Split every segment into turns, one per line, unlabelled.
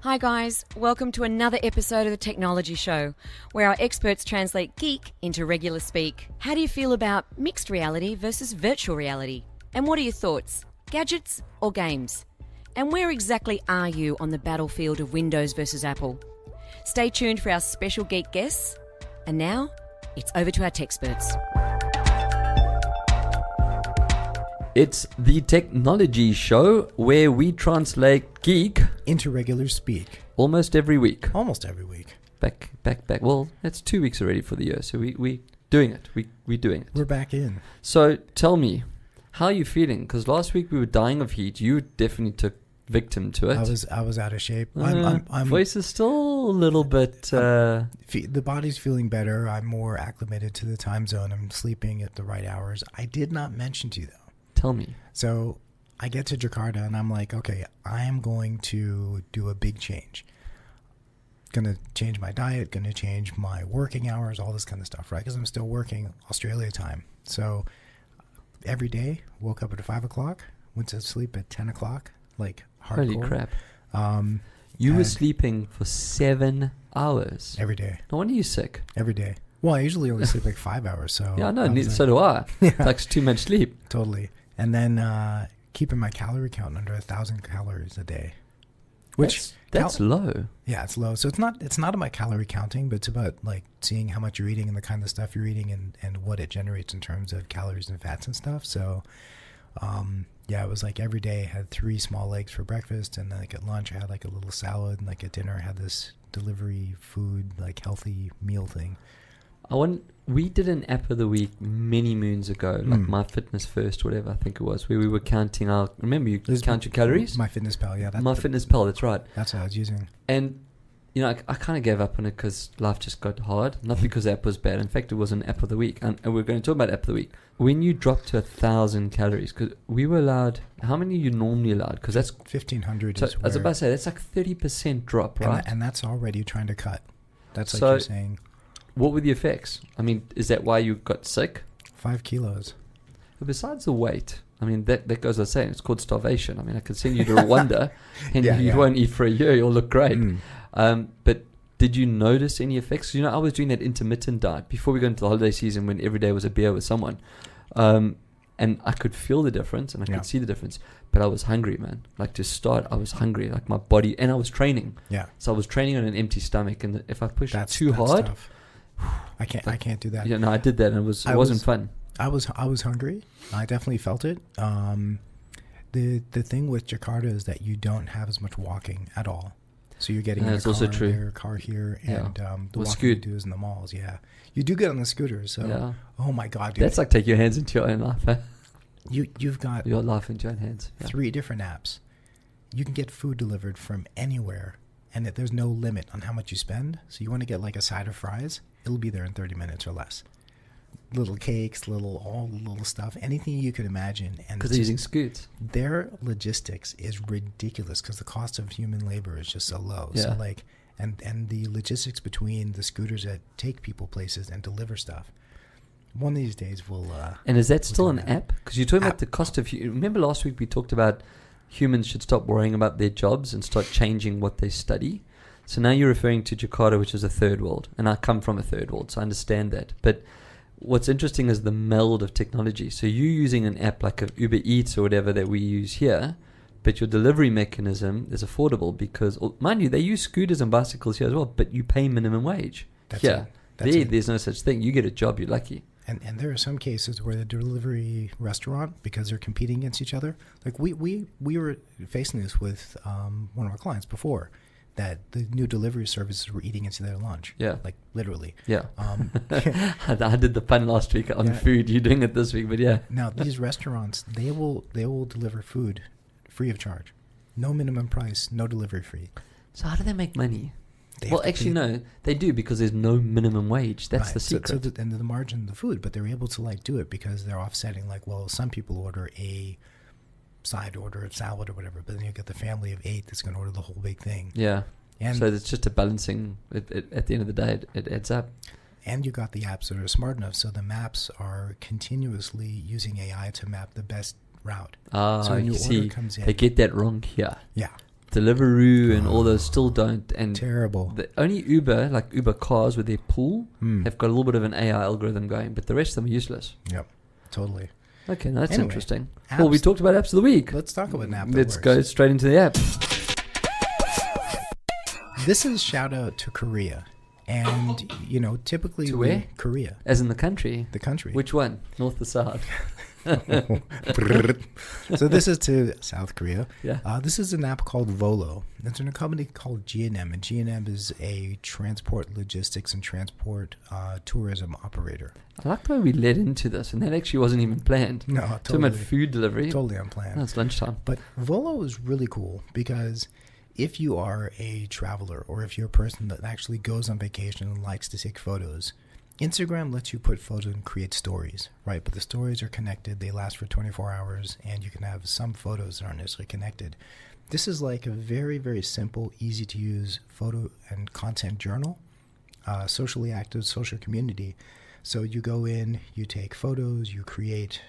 Hi guys, welcome to another episode of the Technology Show, where our experts translate geek into regular speak. How do you feel about mixed reality versus virtual reality? And what are your thoughts? Gadgets or games? And where exactly are you on the battlefield of Windows versus Apple? Stay tuned for our special geek guests. And now, it's over to our techsperts.
It's the Technology Show where we translate geek
into regular speak.
Almost every week.
Almost every week.
Back. Well, it's 2 weeks already for the year, so we doing it. We're doing it.
We're back in.
So tell me, how are you feeling? Because last week we were dying of heat. You definitely took victim to it.
I was out of shape.
I'm voice is still a little bit.
The body's feeling better. I'm more acclimated to the time zone. I'm sleeping at the right hours. I did not mention to you though.
Tell me.
So I get to Jakarta and I'm like, okay, I am going to do a big change. Going to change my diet, going to change my working hours, all this kind of stuff, right? Because I'm still working Australia time. So every day, woke up at 5 o'clock, went to sleep at 10 o'clock, like hardcore.
Holy crap. You were sleeping for 7 hours.
Every day.
No wonder you're sick.
Every day. Well, I usually only sleep like 5 hours. So
yeah, no, so do I.
Yeah.
That's too much sleep.
Totally. And then keeping my calorie count under 1,000 calories a day, which
that's low.
Yeah, it's low. So it's not about calorie counting, but it's about like seeing how much you're eating and the kind of stuff you're eating and what it generates in terms of calories and fats and stuff. So yeah, it was like every day I had 3 small eggs for breakfast, and then like at lunch I had like a little salad, and like at dinner I had this delivery food like healthy meal thing.
We did an app of the week many moons ago, like My Fitness First, whatever I think it was, where we were counting our. Remember, you count your calories.
MyFitnessPal, yeah.
MyFitnessPal, that's right.
That's what I was using.
And you know, I kind of gave up on it because life just got hard. Not because the app was bad. In fact, it was an app of the week, and we're going to talk about app of the week. When you drop to 1,000 calories, because we were allowed. How many are you normally allowed? Because that's
1,500.
So, I was about to say that's like 30% drop, right?
And that's already trying to cut. That's like
so,
you're saying.
What were the effects? I mean, is that why you got sick?
5 kilos.
But besides the weight, I mean, that goes without saying. It's called starvation. I mean, I could send you to Rwanda and you won't eat for a year. You'll look great. But did you notice any effects? You know, I was doing that intermittent diet before we got into the holiday season when every day was a beer with someone. And I could feel the difference and I could see the difference. But I was hungry, man. Like to start, I was hungry. Like my body, and I was training. Yeah. So I was training on an empty stomach, and if I pushed too hard,
tough. I can't do that.
Yeah, no, I did that, and it wasn't fun.
I was hungry. I definitely felt it. The thing with Jakarta is that you don't have as much walking at all. So you're getting in a car here, and the walking you do is in the malls. Yeah, you do get on the scooters. So oh my god, dude.
That's like take your hands into your own life. Huh?
You've got
your life into your own hands. Yeah.
3 different apps. You can get food delivered from anywhere, and there's no limit on how much you spend. So you want to get like a side of fries, it'll be there in 30 minutes or less. Little cakes, all the little stuff, anything you could imagine. And
because they're using scoots.
Their logistics is ridiculous because the cost of human labor is just so low. Yeah. So like, and the logistics between the scooters that take people places and deliver stuff. One of these days we'll.
And is that still an app? Because you're talking about the cost of. Remember last week we talked about humans should stop worrying about their jobs and start changing what they study. So now you're referring to Jakarta, which is a third world, and I come from a third world, so I understand that. But what's interesting is the meld of technology. So you're using an app like a Uber Eats or whatever that we use here, but your delivery mechanism is affordable because, mind you, they use scooters and bicycles here as well, but you pay minimum wage. There's no such thing. You get a job, you're lucky.
And there are some cases where the delivery restaurant, because they're competing against each other, like we were facing this with one of our clients before, that the new delivery services were eating into their lunch. Yeah. Like literally.
Yeah. I did the pun last week on food. You're doing it this week, but yeah.
Now these restaurants, they will deliver food free of charge. No minimum price, no delivery fee.
So how do they make money? Well, actually, no, they do because there's no minimum wage. That's the secret.
So and the margin, the food, but they're able to like do it because they're offsetting. Like, well, some people order a side order, a salad or whatever, but then you get the family of 8 that's going to order the whole big thing.
Yeah. And so it's just a balancing. At the end of the day, it adds up.
And you got the apps that are smart enough, so the maps are continuously using AI to map the best route. So when
you
your
see,
order comes in,
they get that wrong here.
yeah,
Deliveroo and all those still don't. And
terrible.
the only Uber, like Uber cars with their pool, have got a little bit of an AI algorithm going, but the rest of them are useless.
Yep, totally.
Okay, now that's
Anyway,
interesting.
apps.
Well, we talked about apps of the week.
Let's talk about an app that
Let's
works.
go straight into the app.
This is shout out to Korea. And, you know, typically...
To where?
Korea.
As in the country?
The country.
Which one? North or south?
So this is to South Korea.
Yeah.
This is an app called Volo. It's in a company called G&M. And G&M is a transport logistics and transport tourism operator.
I like the way we led into this, and that actually wasn't even planned.
No,
Talking
totally.
about food delivery.
Totally unplanned.
No, it's lunchtime.
But Volo is really cool because if you are a traveler or if you're a person that actually goes on vacation and likes to take photos, Instagram lets you put photos and create stories, right? But the stories are connected. They last for 24 hours, and you can have some photos that aren't necessarily connected. This is like a very, very simple, easy-to-use photo and content journal, socially active, social community. So you go in, you take photos, you create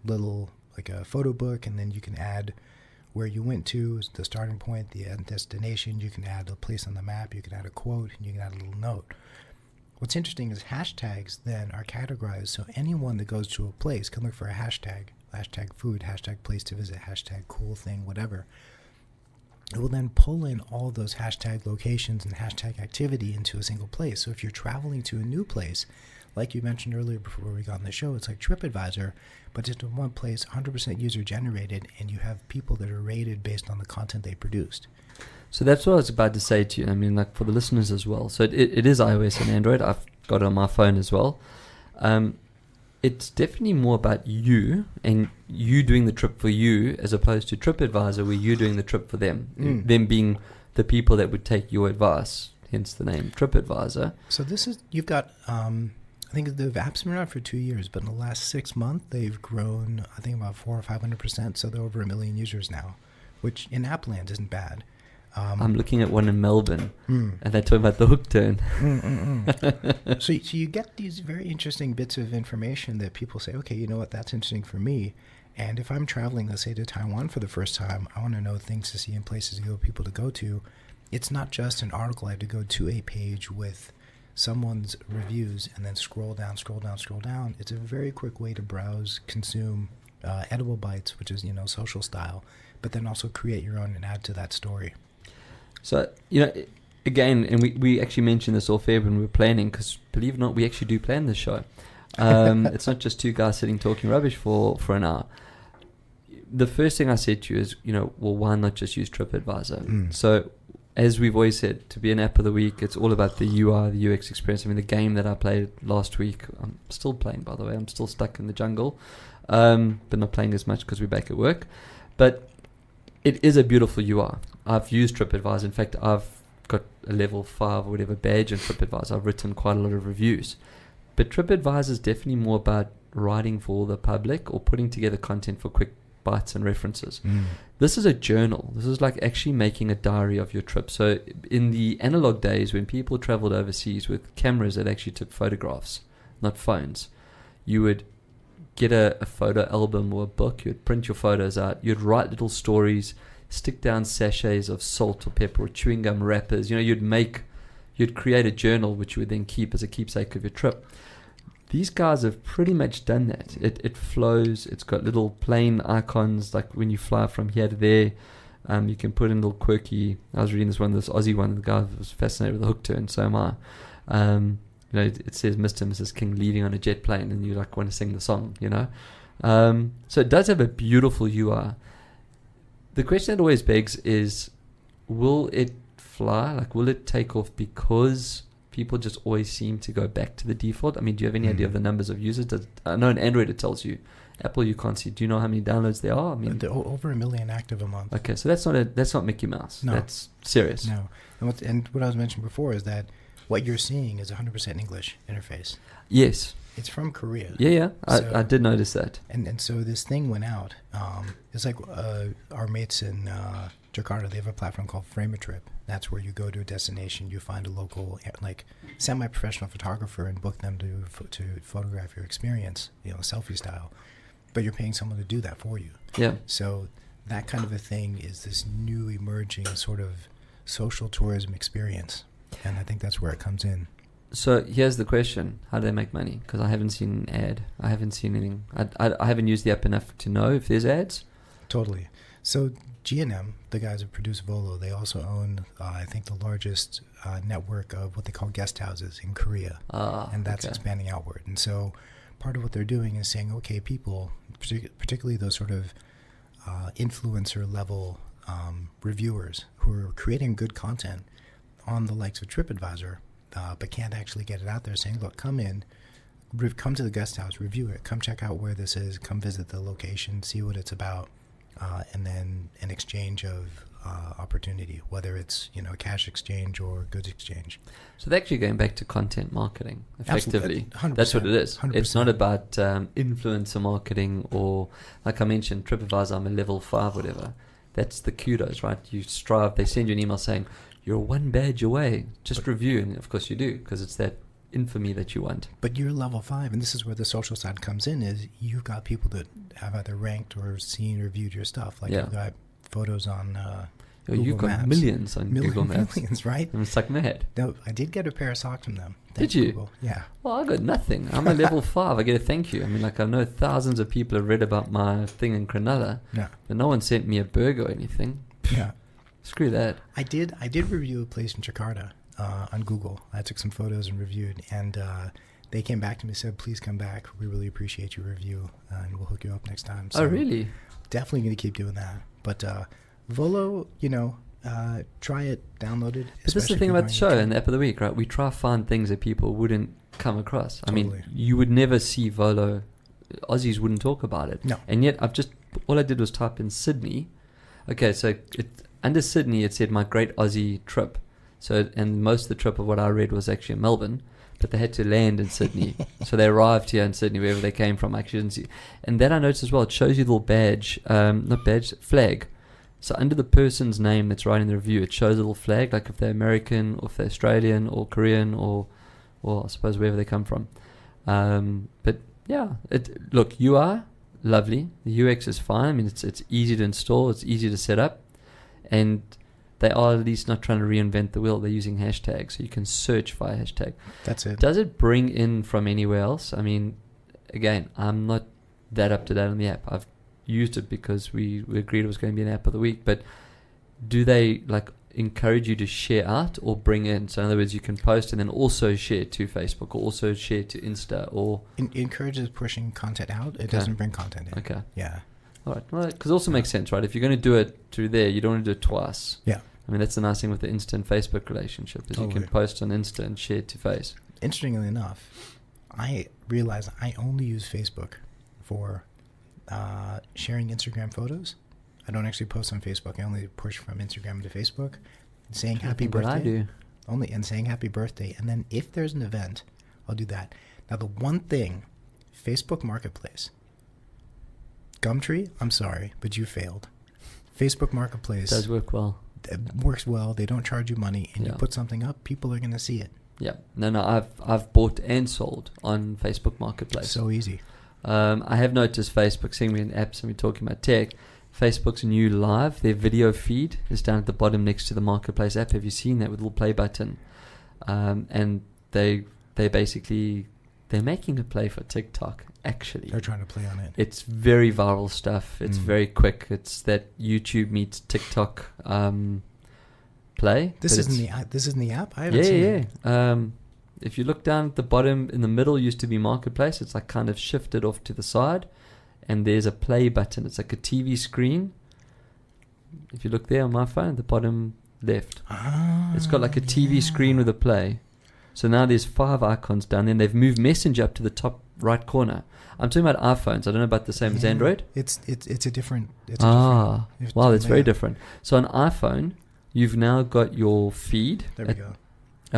little, like a photo book, and then you can add where you went to, the starting point, the end destination. You can add a place on the map, you can add a quote, and you can add a little note. What's interesting is hashtags then are categorized, so anyone that goes to a place can look for a hashtag food, hashtag place to visit, hashtag cool thing, whatever. It will then pull in all those hashtag locations and hashtag activity into a single place. So if you're traveling to a new place, like you mentioned earlier before we got on the show, it's like TripAdvisor, but just in one place, 100% user generated, and you have people that are rated based on the content they produced.
So that's what I was about to say to you. I mean, like for the listeners as well. So it is iOS and Android. I've got it on my phone as well. It's definitely more about you and you doing the trip for you as opposed to TripAdvisor where you're doing the trip for them. Them being the people that would take your advice, hence the name TripAdvisor.
So this is, you've got, I think the app's been around for 2 years, but in the last 6 months, they've grown, I think, about 400 or 500%. So they're over 1 million users now, which in app land isn't bad.
I'm looking at one in Melbourne, and they're talking about the hook turn.
So you get these very interesting bits of information that people say, okay, you know what, that's interesting for me. And if I'm traveling, let's say, to Taiwan for the first time, I want to know things to see and places to go, people to go to. It's not just an article. I have to go to a page with someone's reviews and then scroll down. It's a very quick way to browse, consume edible bites, which is, you know, social style, but then also create your own and add to that story.
So, you know, again, and we actually mentioned this off air when we were planning, because believe it or not, we actually do plan this show. It's not just two guys sitting talking rubbish for an hour. The first thing I said to you is, you know, well, why not just use TripAdvisor? So, as we've always said, to be an app of the week, it's all about the UI, the UX experience. I mean, the game that I played last week, I'm still playing, by the way. I'm still stuck in the jungle, but not playing as much because we're back at work. But it is a beautiful UI. I've used TripAdvisor. In fact, I've got a level 5 or whatever badge in TripAdvisor. I've written quite a lot of reviews. But TripAdvisor is definitely more about writing for the public or putting together content for quick bites and references. This is a journal. This is like actually making a diary of your trip. So in the analog days when people traveled overseas with cameras that actually took photographs, not phones, you would get a photo album or a book, you'd print your photos out, you'd write little stories, stick down sachets of salt or pepper or chewing gum wrappers. You know, you'd create a journal which you would then keep as a keepsake of your trip. These guys have pretty much done that. It flows. It's got little plain icons, like when you fly from here to there. You can put in little quirky. I was reading this Aussie one. The guy was fascinated with the hook turn. So am I. You know, it says Mr. and Mrs. King leaving on a jet plane, and you like want to sing the song. You know, so it does have a beautiful UI. The question that always begs is, will it fly? Like, will it take off because people just always seem to go back to the default? I mean, do you have any idea of the numbers of users? I know in Android it tells you. Apple you can't see. Do you know how many downloads there are? I mean,
they're over 1 million active a month.
Okay, so that's not Mickey Mouse.
No.
That's serious.
No. And what I was mentioning before is that what you're seeing is 100% English interface.
Yes.
It's from Korea.
Yeah.
So,
I did notice that.
And so this thing went out. It's like our mates in Jakarta, they have a platform called Frame a Trip. That's where you go to a destination, you find a local, like, semi-professional photographer and book them to photograph your experience, selfie style. But you're paying someone to do that for you.
Yeah.
So that kind of a thing is this new emerging sort of social tourism experience. And I think that's where it comes in.
So here's the question. How do they make money? Because I haven't seen an ad. I haven't seen anything. I haven't used the app enough to know if there's ads.
Totally. So G&M, the guys who produce Volo, they also own, I think, the largest network of what they call guest houses in Korea. And that's expanding outward. And so part of what they're doing is saying, okay, people, particularly those sort of influencer level reviewers who are creating good content on the likes of TripAdvisor, but can't actually get it out there, saying, look, come to the guest house, review it, come check out where this is, come visit the location, see what it's about, and then an exchange of opportunity, whether it's cash exchange or goods exchange.
So they're actually going back to content marketing, effectively.
100%,
that's what it is.
100%.
It's not about influencer marketing or, like I mentioned, TripAdvisor, I'm a level 5, whatever. That's the kudos, right? You strive. They send you an email saying, you're one badge away. Just review. And of course you do, because it's that infamy that you want.
But you're level 5, and this is where the social side comes in, is you've got people that have either ranked or seen or viewed your stuff. Like you've got photos on
you've got
Maps.
millions on Google Maps.
Millions, right?
And it's like mad.
No, I did get a pair of socks from them.
Did you?
Google. Yeah.
Well, I got nothing. I'm a level 5. I get a thank you. I mean, like, I know thousands of people have read about my thing in Cronulla, but no one sent me a burger or anything.
Yeah.
Screw that.
I did review a place in Jakarta on Google. I took some photos and reviewed, and they came back to me and said, please come back. We really appreciate your review, and we'll hook you up next time. So
oh, really?
Definitely going to keep doing that. But Volo, try it, download it.
But this is the thing about the show and the app of the week, right? We try to find things that people wouldn't come across.
Totally.
I mean, you would never see Volo. Aussies wouldn't talk about it.
No.
And yet, all I did was type in Sydney. Okay, so under Sydney, it said my great Aussie trip. So, and most of the trip of what I read was actually in Melbourne, but they had to land in Sydney. So they arrived here in Sydney, wherever they came from. I actually didn't see. And that I noticed as well, it shows you the little badge, flag. So under the person's name that's writing the review, it shows a little flag, like if they're American or if they're Australian or Korean or I suppose wherever they come from. But yeah, look, UI, lovely. The UX is fine. I mean, it's easy to install. It's easy to set up. And they are at least not trying to reinvent the wheel. They're using hashtags, so you can search via hashtag.
That's it.
Does it bring in from anywhere else? I mean, again, I'm not that up to date on the app. I've used it because we agreed it was going to be an app of the week. But do they encourage you to share out or bring in? So in other words, you can post and then also share to Facebook or also share to Insta or...
encourages pushing content out. It doesn't bring content in.
Okay.
Yeah.
All right. Well, because it also makes sense, right? If you're going to do it through there, you don't want to do it twice.
Yeah.
I mean, that's the nice thing with the Insta and Facebook relationship is you can post on Insta and share to Face.
Interestingly enough, I realize I only use Facebook for sharing Instagram photos. I don't actually post on Facebook. I only push from Instagram to Facebook, saying happy birthday.
I do.
And saying happy birthday. And then if there's an event, I'll do that. Now, the one thing, Facebook Marketplace, Gumtree, I'm sorry, but you failed. Facebook Marketplace
Does work well.
It works well. They don't charge you money, and you put something up, people are going to see it.
Yeah. No. I've bought and sold on Facebook Marketplace.
So easy.
I have noticed Facebook, seeing me in apps and we're talking about tech, Facebook's new live, their video feed is down at the bottom next to the Marketplace app. Have you seen that with a little play button? And they basically, they're making a play for TikTok, actually.
They're trying to play on it.
It's very viral stuff. It's very quick. It's that YouTube meets TikTok play.
This isn't the app? I haven't seen it.
If you look down at the bottom, in the middle used to be Marketplace. It's like kind of shifted off to the side. And there's a play button. It's like a TV screen. If you look there on my phone, at the bottom left. It's got like a TV screen with a play. So now there's 5 icons down there. And they've moved Messenger up to the top right corner. I'm talking about iPhones. I don't know about the same as Android.
It's a different...
wow, that's very different. So on iPhone, you've now got your feed.
There we go.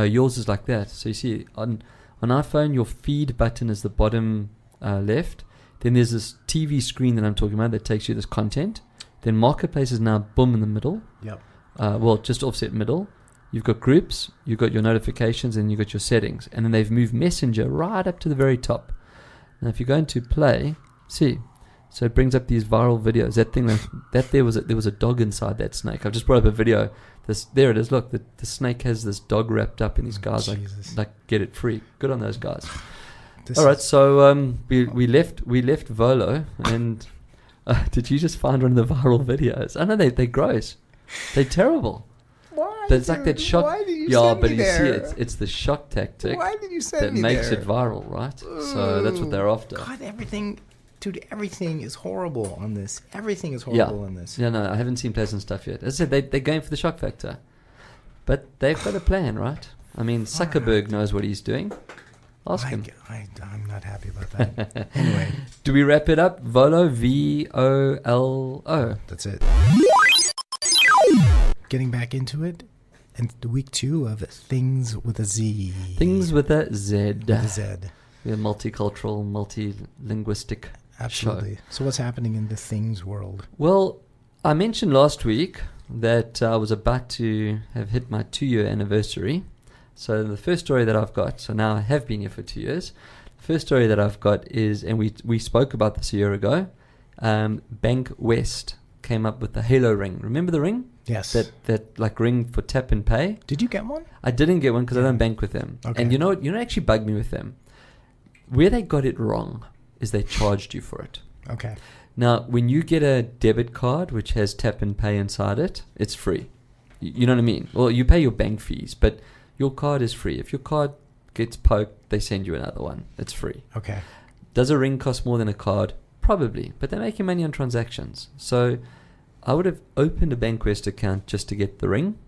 Yours is like that. So you see, on iPhone, your feed button is the bottom left. Then there's this TV screen that I'm talking about that takes you this content. Then Marketplace is now boom in the middle.
Yep.
Well, just offset middle. you've got groups, you've got your notifications, and you've got your settings. And then they've moved Messenger right up to the very top. Now, if you go into play, see, so it brings up these viral videos. That thing, there was a dog inside that snake. I've just brought up a video. There it is. Look, the snake has this dog wrapped up, and these guys like get it free. Good on those guys. All right, so we left Volo, and did you just find one of the viral videos? I know they're gross. They're terrible.
Why?
But it's like that shock.
Why did you send
but
me
you
there?
see, it's the shock tactic.
Why did you send
that
me
makes
there?
it viral, right? So that's what they're after.
God, everything is horrible on this. Everything is horrible on this.
Yeah, no, I haven't seen pleasant stuff yet. As I said, they're going for the shock factor. But they've got a plan, right? I mean, Zuckerberg knows what he's doing. Ask him.
I'm not happy about that. Anyway.
Do we wrap it up? Volo, V-O-L-O.
That's it. Getting back into it. And week 2 of Things with a Z.
Things with a Z.
With a Z.
We're a multicultural, multilinguistic
Absolutely.
show.
So what's happening in the things world?
Well, I mentioned last week that I was about to have hit my 2-year anniversary. So the first story that I've got, so now I have been here for 2 years. The first story that I've got is, and we spoke about this a year ago, Bank West came up with the Halo ring. Remember the ring?
Yes.
That like ring for tap and pay?
Did you get one?
I didn't get one because I don't bank with them.
Okay.
And you know what actually bugged me with them? Where they got it wrong is they charged you for it.
Okay.
Now, when you get a debit card which has tap and pay inside it, it's free. You know what I mean? Well, you pay your bank fees, but your card is free. If your card gets poked, they send you another one. It's free.
Okay.
Does a ring cost more than a card? Probably, but they're making money on transactions. So I would have opened a BankWest account just to get the ring,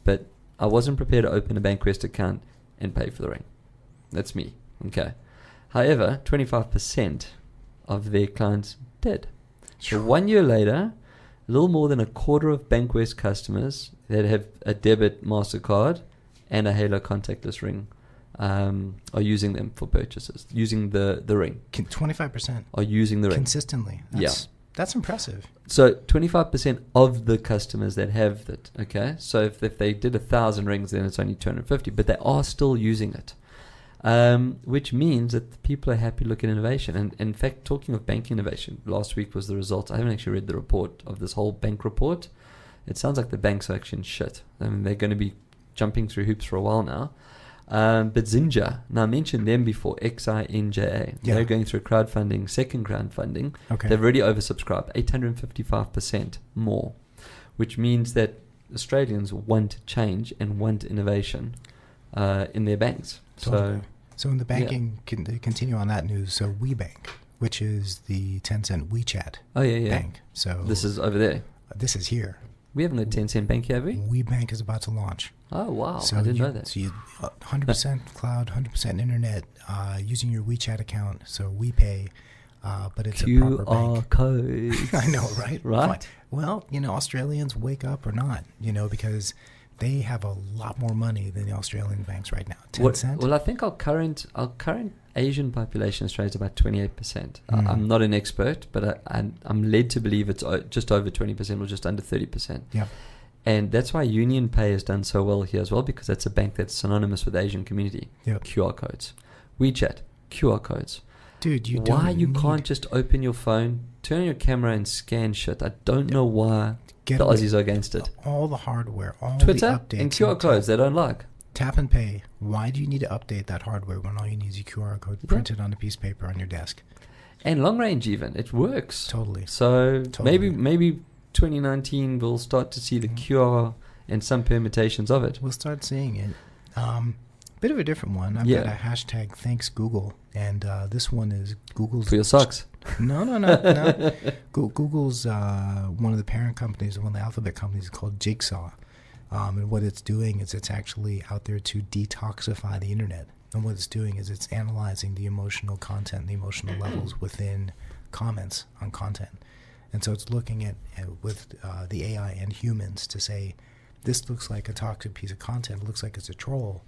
but I wasn't prepared to open a BankWest account and pay for the ring. That's me. Okay. However, 25% of their clients did. So 1 year later, a little more than a quarter of BankWest customers that have a debit MasterCard and a Halo contactless ring are using them for purchases, using the ring.
25%
are using the ring.
Consistently. That's impressive.
So 25% of the customers that have that, okay? So if they did 1,000 rings, then it's only 250, but they are still using it. Which means that the people are happy looking at innovation. And in fact, talking of bank innovation, last week was the results. I haven't actually read the report of this whole bank report. It sounds like the banks are actually in shit. I mean, they're going to be jumping through hoops for a while now. But Zinja, now I mentioned them before, XINJA.
Yeah.
They're going through crowdfunding, second crowdfunding.
Okay.
They've already oversubscribed, 855% more, which means that Australians want change and want innovation in their banks.
Totally. So in the banking, continue on that news. So WeBank, which is the Tencent WeChat bank. So
this is over there.
This is here.
We haven't got Tencent Bank yet, have we?
WeBank is about to launch.
Oh, wow.
So
I didn't know that.
So you 100% cloud, 100% internet, using your WeChat account. So WePay, but it's a proper bank.
QR code.
I know, right?
Right.
Well, Australians wake up or not, because they have a lot more money than the Australian banks right now. 10%?
Well, I think our current Asian population in Australia is about 28%. I'm not an expert, but I'm led to believe it's just over 20% or just under 30%.
Yeah.
And that's why Union Pay has done so well here as well, because that's a bank that's synonymous with the Asian community.
Yep.
QR codes. WeChat, QR codes.
Dude,
why you can't just open your phone, turn on your camera and scan shit? I don't know why the Aussies are against it.
All the hardware, all
Twitter
the updates.
and QR codes they don't like.
Tap and pay. Why do you need to update that hardware when all you need is a QR code printed on a piece of paper on your desk?
And long range even. It works.
Totally.
So maybe 2019 we'll start to see the QR and some permutations of it.
We'll start seeing it. Bit of a different one. I've got a hashtag thanks Google, and this one is Google's...
For your socks.
No. Google's one of the parent companies, one of the alphabet companies, called Jigsaw. And what it's doing is it's actually out there to detoxify the internet. And what it's doing is it's analyzing the emotional content, the emotional levels within comments on content. And so it's looking at with the AI and humans to say, this looks like a toxic piece of content. It looks like it's a troll.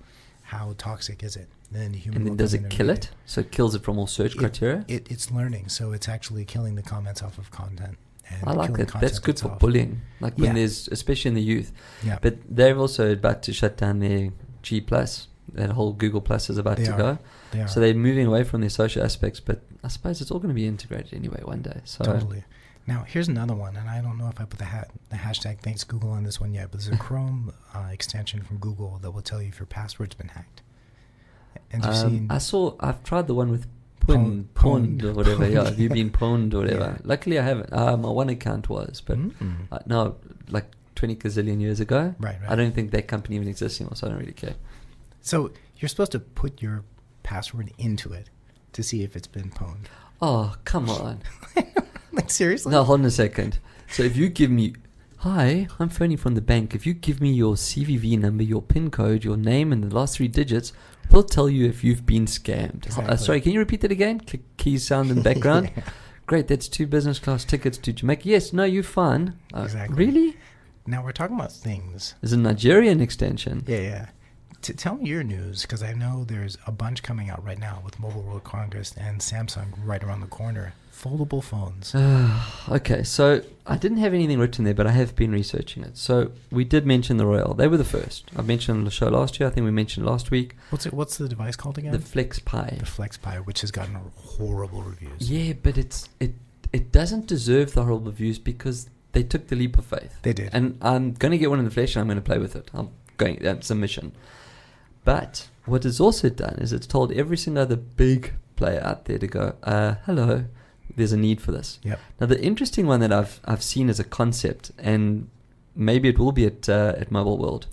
How toxic is it? Then the human.
And then does it kill it? So it kills it from all search criteria?
It's learning. So it's actually killing the comments off of content. and
I like
killing
that. That's
content
good for
itself.
bullying. Like when
Yeah.
there's, especially in the youth.
Yeah.
But they're also about to shut down their G Plus. That whole Google Plus is about
They
to
are.
go.
They are.
So they're moving away from their social aspects. But I suppose it's all going to be integrated anyway one day. So
Totally. Now, here's another one, and I don't know if I put the hashtag thanks Google on this one yet, but there's a Chrome extension from Google that will tell you if your password's been hacked. And you've seen
I've tried the one with
Pwned.
pwned or whatever. Yeah, have you
Yeah.
been pwned or whatever?
Yeah.
Luckily, I haven't. My one account was, but no, like 20 gazillion years ago.
Right.
I don't think that company even exists anymore, so I don't really care.
So you're supposed to put your password into it to see if it's been pwned.
Oh, come on.
Like, seriously?
No, hold on a second. So if you give me, hi, I'm phoning from the bank. If you give me your CVV number, your PIN code, your name, and the last 3 digits, we'll tell you if you've been scammed.
Exactly.
Sorry, can you repeat that again? Click keys sound in the background.
Yeah.
Great, that's 2 business class tickets to Jamaica. Yes, no, you're fine.
Exactly.
Really?
Now we're talking about things.
There's a Nigerian extension.
Yeah. Tell me your news, because I know there's a bunch coming out right now with Mobile World Congress and Samsung right around the corner. Foldable phones.
Okay, so I didn't have anything written there, but I have been researching it. So we did mention the Royal. They were the first. I mentioned on the show last year. I think we mentioned last week.
What's the device called again?
The Flex Pi.
The Flex Pi, which has gotten horrible reviews.
Yeah, but it doesn't deserve the horrible reviews because they took the leap of faith.
They did.
And I'm going to get one in the flesh and I'm going to play with it. That's a mission. But what it's also done is it's told every single other big player out there to go, hello, there's a need for this.
Yep.
Now, the interesting one that I've seen as a concept, and maybe it will be at Mobile World,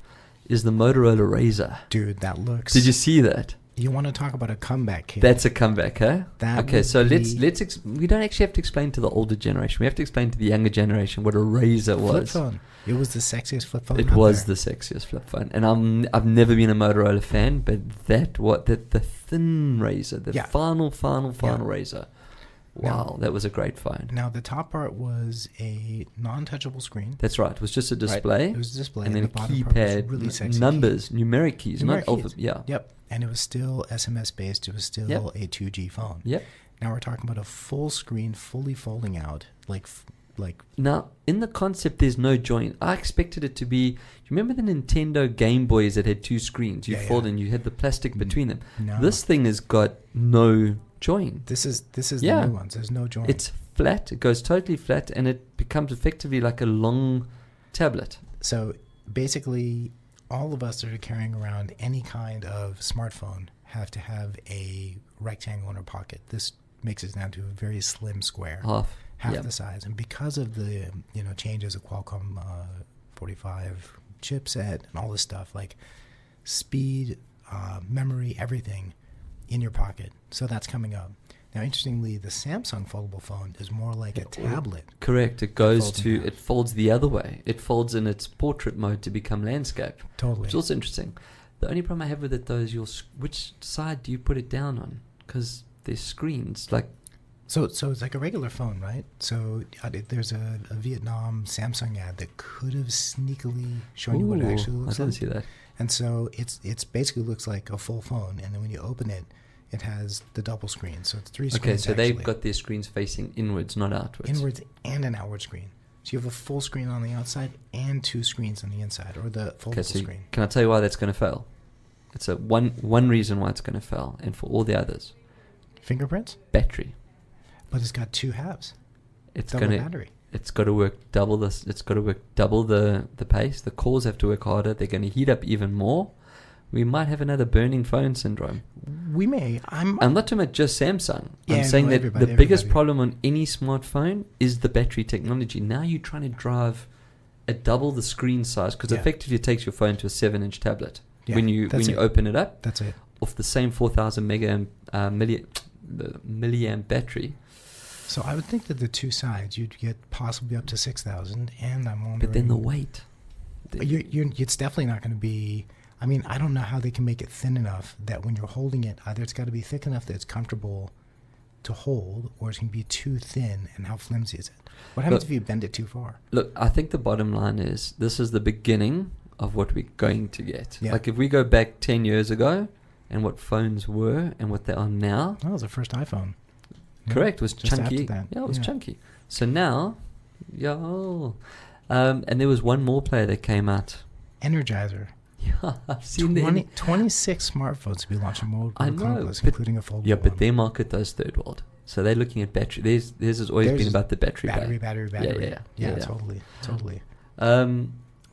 is the Motorola Razr.
Dude, that looks...
Did you see that?
You want to talk about a comeback, kid?
That's a comeback, huh?
That
okay,
would
so
be-
we don't actually have to explain to the older generation. We have to explain to the younger generation what a Razr
Flip
was.
phone. It was the sexiest flip phone
It
out
was
there.
the sexiest flip phone, and I've never been a Motorola fan, but the thin Razr, the
Yeah.
final
Yeah.
Razr. Wow, that was a great phone.
Now, the top part was a non-touchable screen.
That's right. It was just a display.
It was a display.
and then a
the bottom part was
keypad,
really sexy.
numbers, numeric keys,
Numeric
not
keys.
alphabet. Yeah.
Yep. And it was still SMS-based. It was still
Yep.
a 2G phone.
Yep.
Now we're talking about a full screen, fully folding out, like
Now, in the concept, there's no joint. I expected it to be. You remember the Nintendo Game Boys that had 2 screens? You
Yeah,
fold
yeah.
and you had the plastic between them.
No.
This thing has got no joint.
This is
Yeah.
the new ones. There's no joint.
It's flat. It goes totally flat, and it becomes effectively like a long tablet.
So basically, all of us that are carrying around any kind of smartphone have to have a rectangle in our pocket. This makes it down to a very slim square,
Half.
the size. And because of the changes of Qualcomm 45 chipset and all this stuff, like speed, memory, everything in your pocket. So that's coming up. Now, interestingly, the Samsung foldable phone is more like a tablet.
Correct. It goes
folds in
to
half.
it folds the other way. It folds in its portrait mode to become landscape,
Totally.
which is also interesting. The only problem I have with it though is which side do you put it down on? Because there's screens like.
So it's like a regular phone, right? So there's a Vietnam Samsung ad that could have sneakily shown you what it actually looks
I
like.
didn't see that.
And so it's basically looks like a full phone, and then when you open it, it has the double screen. So it's 3 screens.
Okay, so they've
actually.
got their screens facing inwards, not outwards.
Inwards and an outward screen. So you have a full screen on the outside and 2 screens on the inside, or the foldable
Okay, so
screen.
can I tell you why that's going to fail? It's one reason why it's going to fail, and for all the others,
Fingerprints,
battery.
but it's got 2 halves.
It's
Double
going to.
battery.
It's got to work double this. It's got to work double the pace. The cores have to work harder. They're going to heat up even more. We might have another burning phone syndrome.
We may. I'm
not talking about just Samsung.
Yeah,
I'm saying
no,
that
everybody-
the biggest
everybody.
problem on any smartphone is the battery technology. Now you're trying to drive a double the screen size because
Yeah.
effectively it takes your phone to a 7-inch tablet
Yeah,
when you
that's it.
open it up
That's it.
off the same 4,000 milliamp battery.
So I would think that the 2 sides you'd get possibly up to 6,000, and I'm wondering.
But then the weight.
It's definitely not going to be. I mean, I don't know how they can make it thin enough that when you're holding it, either it's got to be thick enough that it's comfortable to hold, or it's going to be too thin. And how flimsy is it? What happens
Look,
if you bend it too far?
Look, I think the bottom line is this is the beginning of what we're going to get.
Yeah.
Like if we go back 10 years ago and what phones were and what they are now.
That was the first iPhone. Yeah,
Correct. It was
just
chunky.
after that.
Yeah, it was
Yeah.
chunky. So now Yeah. And there was one more player that came out.
Energizer.
Yeah, I've seen
26 smartphones to be launched in mobile
I know,
consoles, including a foldable
Yeah, but
one.
their market does third world. So they're looking at battery. Theirs has always been about the battery.
Battery.
Yeah.
Totally.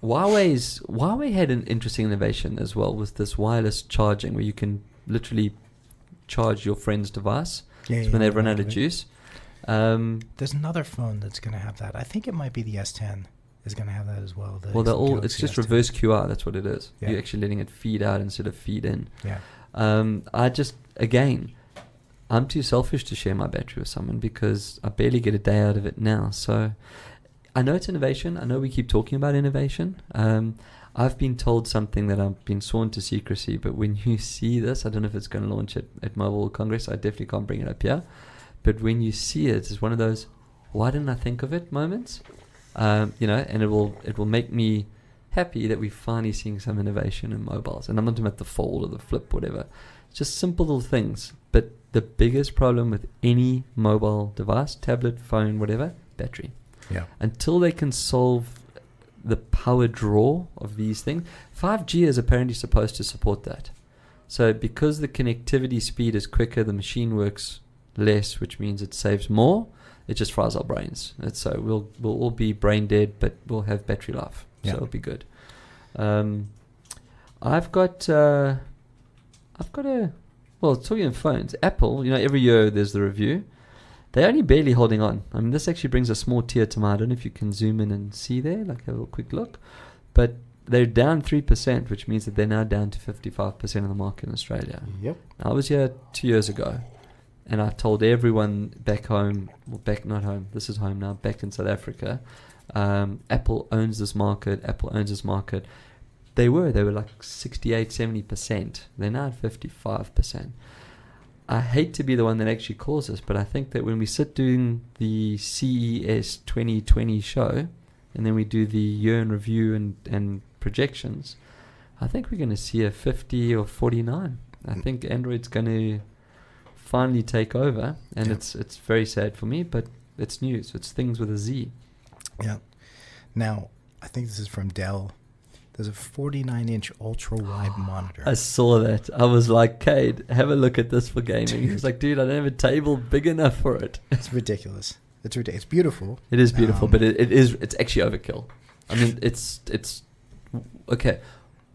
Huawei had an interesting innovation as well with this wireless charging where you can literally charge your friend's device when they've run out of juice.
There's another phone that's going to have that. I think it might be the S10 is going to have that as well.
It's just reverse QR. That's what it is.
Yeah.
You're actually letting it feed out instead of feed in.
Yeah.
I'm too selfish to share my battery with someone because I barely get a day out of it now. So I know it's innovation. I know we keep talking about innovation. I've been told something that I've been sworn to secrecy, but when you see this, I don't know if it's going to launch at Mobile World Congress. I definitely can't bring it up here. But when you see it, it's one of those, why didn't I think of it moments? And it will make me happy that we're finally seeing some innovation in mobiles. And I'm not talking about the fold or the flip, whatever. It's just simple little things. But the biggest problem with any mobile device, tablet, phone, whatever, battery.
Yeah.
Until they can solve the power draw of these things, 5G is apparently supposed to support that. So because the connectivity speed is quicker, the machine works less, which means it saves more. It just fries our brains. So we'll all be brain dead, but we'll have battery life. So it'll be good. I've got a talking of phones, Apple. Every year there's the review. They're only barely holding on. I mean, this actually brings a small tear to my eye. I don't know if you can zoom in and see there, like have a quick look. But they're down 3%, which means that they're now down to 55% of the market in Australia.
Yep.
I was here 2 years ago, and I told everyone back home, not home, this is home now, back in South Africa, Apple owns this market, They were like 68, 70%. They're now at 55%. I hate to be the one that actually calls this, but I think that when we sit doing the CES 2020 show, and then we do the year in review and projections, I think we're going to see a 50 or 49. I think Android's going to finally take over, and it's very sad for me, but it's news. It's things with a Z.
Yeah. Now, I think this is from Dell. There's a 49-inch ultra-wide monitor.
I saw that. I was like, Cade, have a look at this for gaming. He was like, dude, I don't have a table big enough for it.
It's ridiculous. It's ridiculous. It's beautiful.
It is beautiful, but it's actually overkill. I mean, it's okay.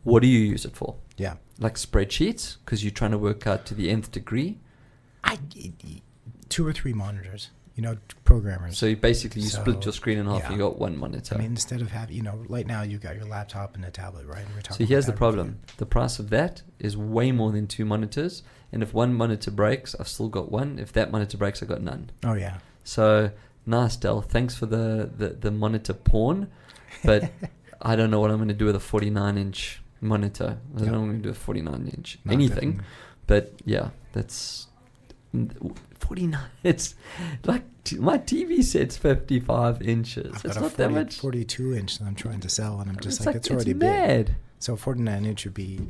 What do you use it for?
Yeah.
Like spreadsheets? Because you're trying to work out to the nth degree?
2 or 3 monitors. Programmers.
So you split your screen in half.
Yeah.
You got one monitor.
I mean, instead of having, right now you got your laptop and a tablet, right?
So here's the problem. The price of that is way more than 2 monitors. And if one monitor breaks, I've still got one. If that monitor breaks, I've got none.
Oh, yeah.
So, nice, Dell. Thanks for the monitor porn. But I don't know what I'm going to do with a 49-inch monitor. I don't know what I'm going to do with a 49-inch anything.
Definitely.
But, yeah, that's... 49. It's like my TV set's 55 inches.
I've
it's
got
not
a
that much.
42-inch that I'm trying to sell, and I'm just it's
it's
already
mad.
big. So 49-inch would be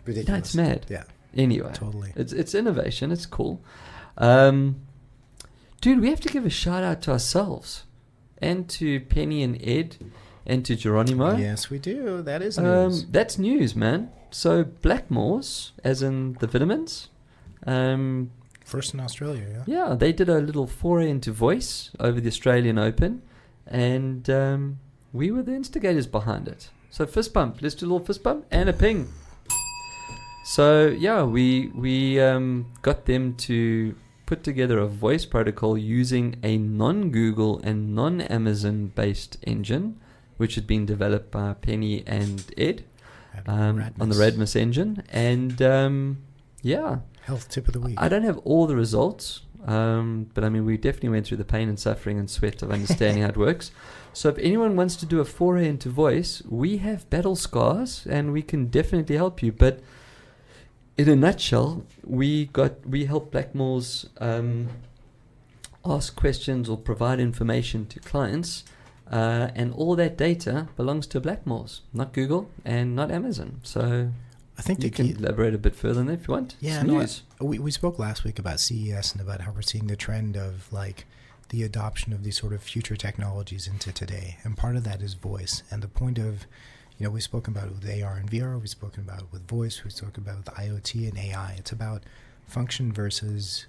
ridiculous.
No, it's mad.
Yeah.
Anyway,
Totally.
It's innovation. It's cool. Dude, we have to give a shout out to ourselves and to Penny and Ed and to Geronimo.
Yes, we do. That is news.
That's news, man. So Blackmores, as in the vitamins.
First in Australia, yeah?
Yeah, they did a little foray into voice over the Australian Open, and we were the instigators behind it. So fist bump. Let's do a little fist bump and a ping. So, yeah, we got them to put together a voice protocol using a non-Google and non-Amazon-based engine, which had been developed by Penny and Ed on the Radmus engine. And, yeah.
Health tip of the week.
I don't have all the results, but I mean, we definitely went through the pain and suffering and sweat of understanding how it works. So if anyone wants to do a foray into voice, we have battle scars and we can definitely help you. But in a nutshell, we help Blackmores ask questions or provide information to clients, and all that data belongs to Blackmores, not Google and not Amazon. So
I think
you can elaborate a bit further on that if you want.
Yeah,
it's news.
We spoke last week about CES and about how we're seeing the trend of like the adoption of these sort of future technologies into today. And part of that is voice. And the point of, we've spoken about it with AR and VR, we've spoken about it with voice, we've spoken about it with IoT and AI. It's about function versus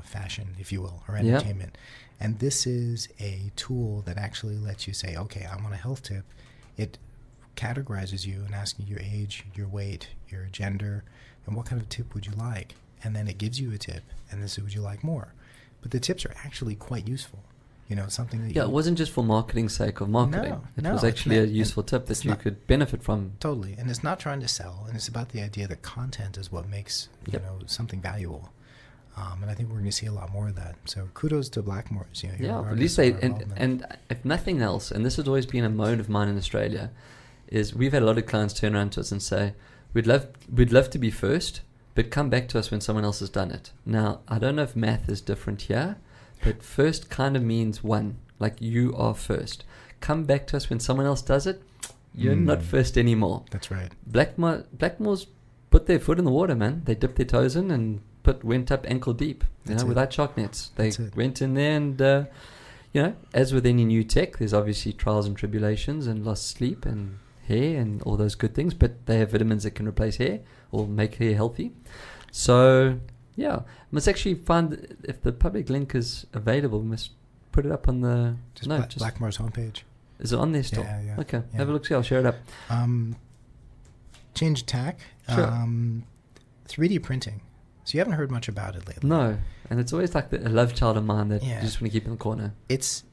fashion, if you will, or entertainment. And this is a tool that actually lets you say, okay, I'm on a health tip. It categorizes you and asks you your age, your weight, your gender, and what kind of tip would you like? And then it gives you a tip, and this is would you like more? But the tips are actually quite useful. Something that
it wasn't just for marketing's sake of marketing. It was actually a useful tip that you could benefit from.
Totally. And it's not trying to sell, and it's about the idea that content is what makes something valuable. And I think we're going to see a lot more of that. So kudos to Blackmore's.
At least they, and if nothing else, and this has always been a moan of mine in Australia, is we've had a lot of clients turn around to us and say, we'd love to be first, but come back to us when someone else has done it. Now, I don't know if math is different here, but first kind of means one, like you are first. Come back to us when someone else does it, you're not first anymore.
That's right.
Blackmore's put their foot in the water, man. They dipped their toes in and went up ankle deep, without shark nets. They went in there and, as with any new tech, there's obviously trials and tribulations and lost sleep and hair and all those good things, but they have vitamins that can replace hair or make hair healthy. So, must actually find, if the public link is available, we must put it up on the...
Just Blackmore's homepage.
Is it on there still?
Yeah.
Okay, have a look, see, I'll share it up.
Change tack. Sure. 3D printing. So you haven't heard much about it lately.
No, and it's always like a love child of mine that you just want to keep in the corner.
It's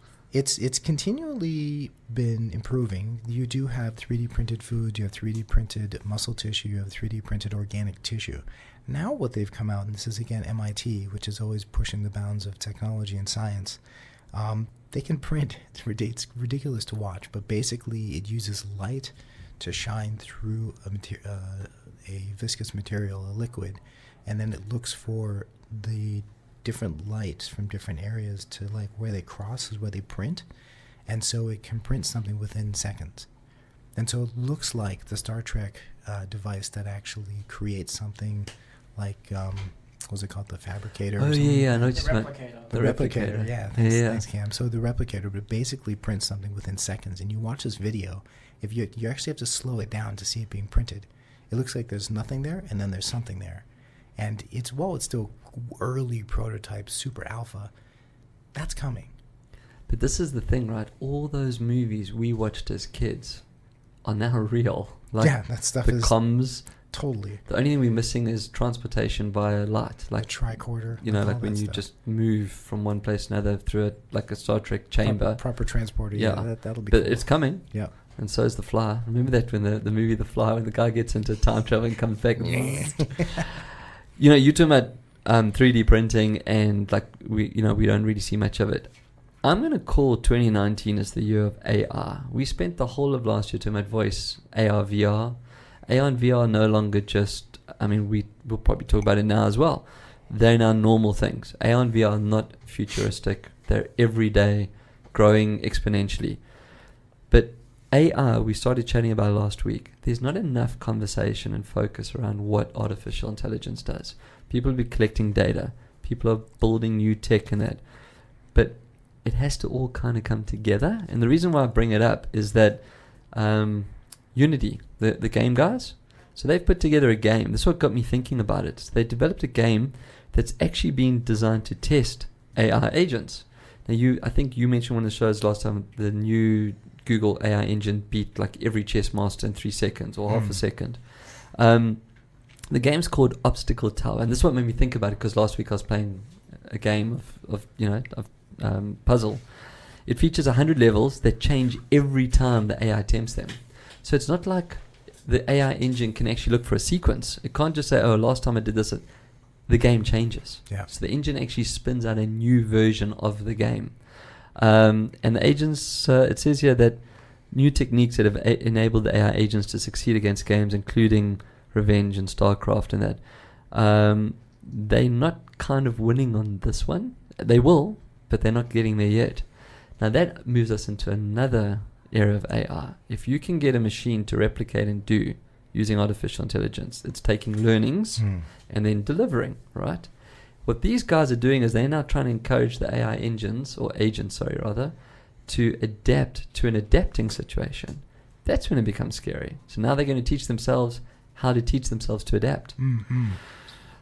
continually been improving. You do have 3D printed food, you have 3D printed muscle tissue, you have 3D printed organic tissue. Now what they've come out, and this is again MIT, which is always pushing the bounds of technology and science, they can print, it's ridiculous to watch, but basically it uses light to shine through a viscous material, a liquid, and then it looks for the different lights from different areas to like where they cross is where they print, and so it can print something within seconds. And so it looks like the Star Trek device that actually creates something like what was it called, the Fabricator?
Oh yeah, I know what
the
you meant.
replicator.
The replicator, yeah. Thanks, Cam. So the replicator would basically print something within seconds, and you watch this video. If you actually have to slow it down to see it being printed, it looks like there's nothing there, and then there's something there. And it's still early prototype, super alpha, that's coming.
But this is the thing, right? All those movies we watched as kids are now real. Like
that stuff
the
is
comms.
Totally.
The only thing we're missing is transportation via light. Like
a tricorder.
Like when you just move from one place to another through a Star Trek chamber.
Proper transporter. Yeah, that'll be
But
cool.
it's coming.
Yeah.
And so is The Fly. Remember that when the movie The Fly, when the guy gets into time travel and comes back. You're talking about 3D printing, and like we don't really see much of it. I'm going to call 2019 as the year of AR. We spent the whole of last year talking about voice, AR, VR. AR and VR are no longer just, we'll probably talk about it now as well. They're now normal things. AR and VR are not futuristic. They're everyday, growing exponentially. But AR, we started chatting about last week. There's not enough conversation and focus around what artificial intelligence does. People will be collecting data. People are building new tech in that. But it has to all kind of come together. And the reason why I bring it up is that Unity, the game guys, so they've put together a game. This is what got me thinking about it. So they developed a game that's actually been designed to test AI agents. Now, I think you mentioned one of the shows last time, the new Google AI engine beat like every chess master in 3 seconds or half a second. The game's called Obstacle Tower, and this is what made me think about it, because last week I was playing a game of puzzle. It features 100 levels that change every time the AI attempts them. So it's not like the AI engine can actually look for a sequence. It can't just say, oh, last time I did this. The game changes.
Yeah.
So the engine actually spins out a new version of the game. And the agents, it says here that new techniques that have enabled the AI agents to succeed against games, including Revenge and StarCraft and that, they're not kind of winning on this one. They will, but they're not getting there yet. Now that moves us into another area of AI. If you can get a machine to replicate and do using artificial intelligence, it's taking learnings and then delivering, right? What these guys are doing is they're now trying to encourage the AI engines, or agents, sorry, rather, to adapt to an adapting situation. That's when it becomes scary. So now they're going to teach themselves how to teach themselves to adapt.
Mm-hmm.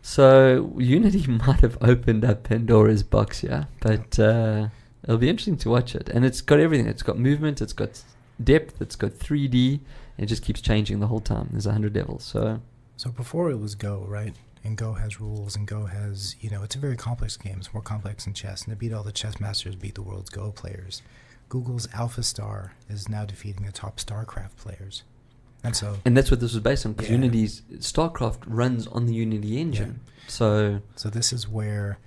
So Unity might have opened up Pandora's box here, but it'll be interesting to watch it. And it's got everything. It's got movement, it's got depth, it's got 3D, and it just keeps changing the whole time. There's 100 levels. So
before it was Go, right? And Go has rules, and Go has, it's a very complex game. It's more complex than chess, and to beat all the chess masters, beat the world's Go players. Google's AlphaStar is now defeating the top StarCraft players. And
that's what this was based on, because
Yeah.
Unity's StarCraft runs on the Unity engine.
Yeah.
So
this is where,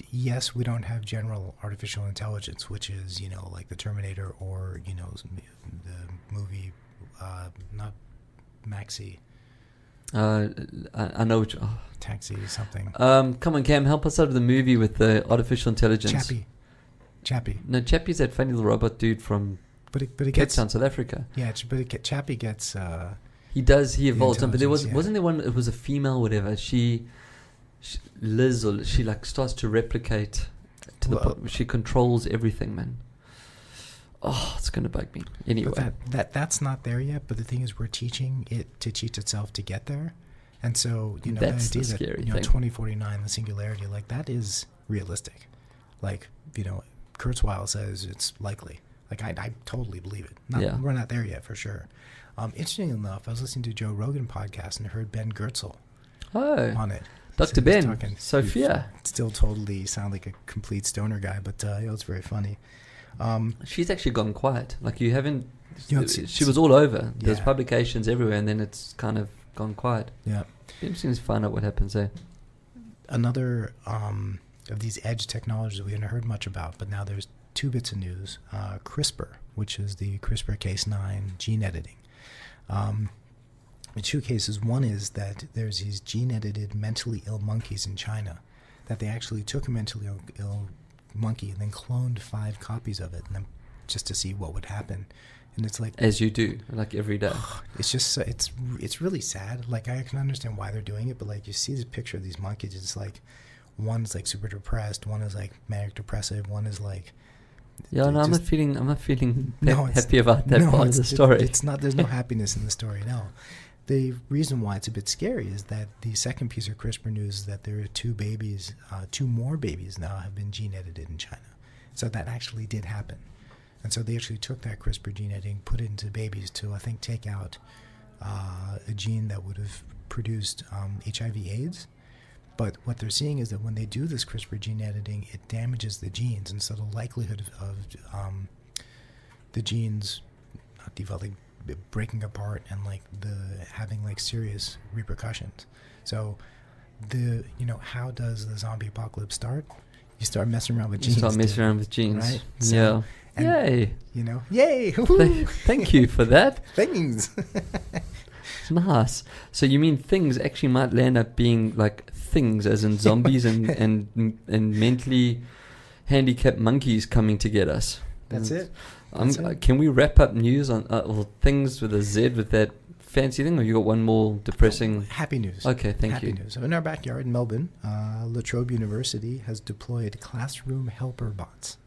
yes, we don't have general artificial intelligence, which is, like the Terminator or, the movie, not Maxi,
I know which. Oh.
Taxi something.
Come on, Cam, help us out of the movie with the artificial intelligence.
Chappie.
No, Chappie's that funny little robot dude from
But it
Cape
gets
Town, South Africa.
Yeah, Chappie gets.
He evolves. But there
intelligence,
wasn't there one. It was a female, whatever. Liz, or she starts to replicate to the point where she controls everything, man. Oh, it's gonna bug me. Anyway,
but that's not there yet. But the thing is, we're teaching it to teach itself to get there, and so
that's
the idea
the scary
that
thing.
2049, the singularity, like that is realistic. Like Kurzweil says it's likely. Like I totally believe it. We're not there yet for sure. Interesting enough, I was listening to Joe Rogan podcast and heard Ben Goertzel on it.
Dr.
So
Ben,
talking,
Sophia.
Still totally sound like a complete stoner guy, but it's very funny.
She's actually gone quiet. Like you haven't. She
It's
was all over. There's
yeah.
publications everywhere, and then it's kind of gone quiet.
Yeah.
It's interesting to find out what happens there.
Another of these edge technologies we hadn't heard much about, but now there's two bits of news. CRISPR, which is the CRISPR-Cas9 gene editing. In two cases, one is that there's these gene-edited mentally ill monkeys in China, that they actually took a mentally ill monkey and then cloned 5 copies of it, and then just to see what would happen. And it's like,
as you do, like every day.
it's just it's really sad. Like I can understand why they're doing it, but like you see this picture of these monkeys, it's like one's like super depressed, one is like manic depressive, one is like
I'm not feeling happy about that part of the story.
It's not. There's no happiness in the story. No. The reason why it's a bit scary is that the second piece of CRISPR news is that there are 2 more babies now have been gene edited in China. So that actually did happen. And so they actually took that CRISPR gene editing, put it into babies to, I think, take out a gene that would have produced HIV/AIDS. But what they're seeing is that when they do this CRISPR gene editing, it damages the genes, and so the likelihood of the genes not developing, breaking apart, and like having like serious repercussions. So how does the zombie apocalypse start? You start messing around with genes. Right? So,
Yeah.
and,
Yay.
Yay.
Thank you for that.
Things.
Nice. So you mean things actually might land up being like things, as in zombies and mentally handicapped monkeys coming to get us.
That's it.
Can we wrap up news on things with a Z with that fancy thing, or you got one more depressing?
Happy news.
Okay, thank you.
Happy news. So in our backyard in Melbourne, La Trobe University has deployed classroom helper bots.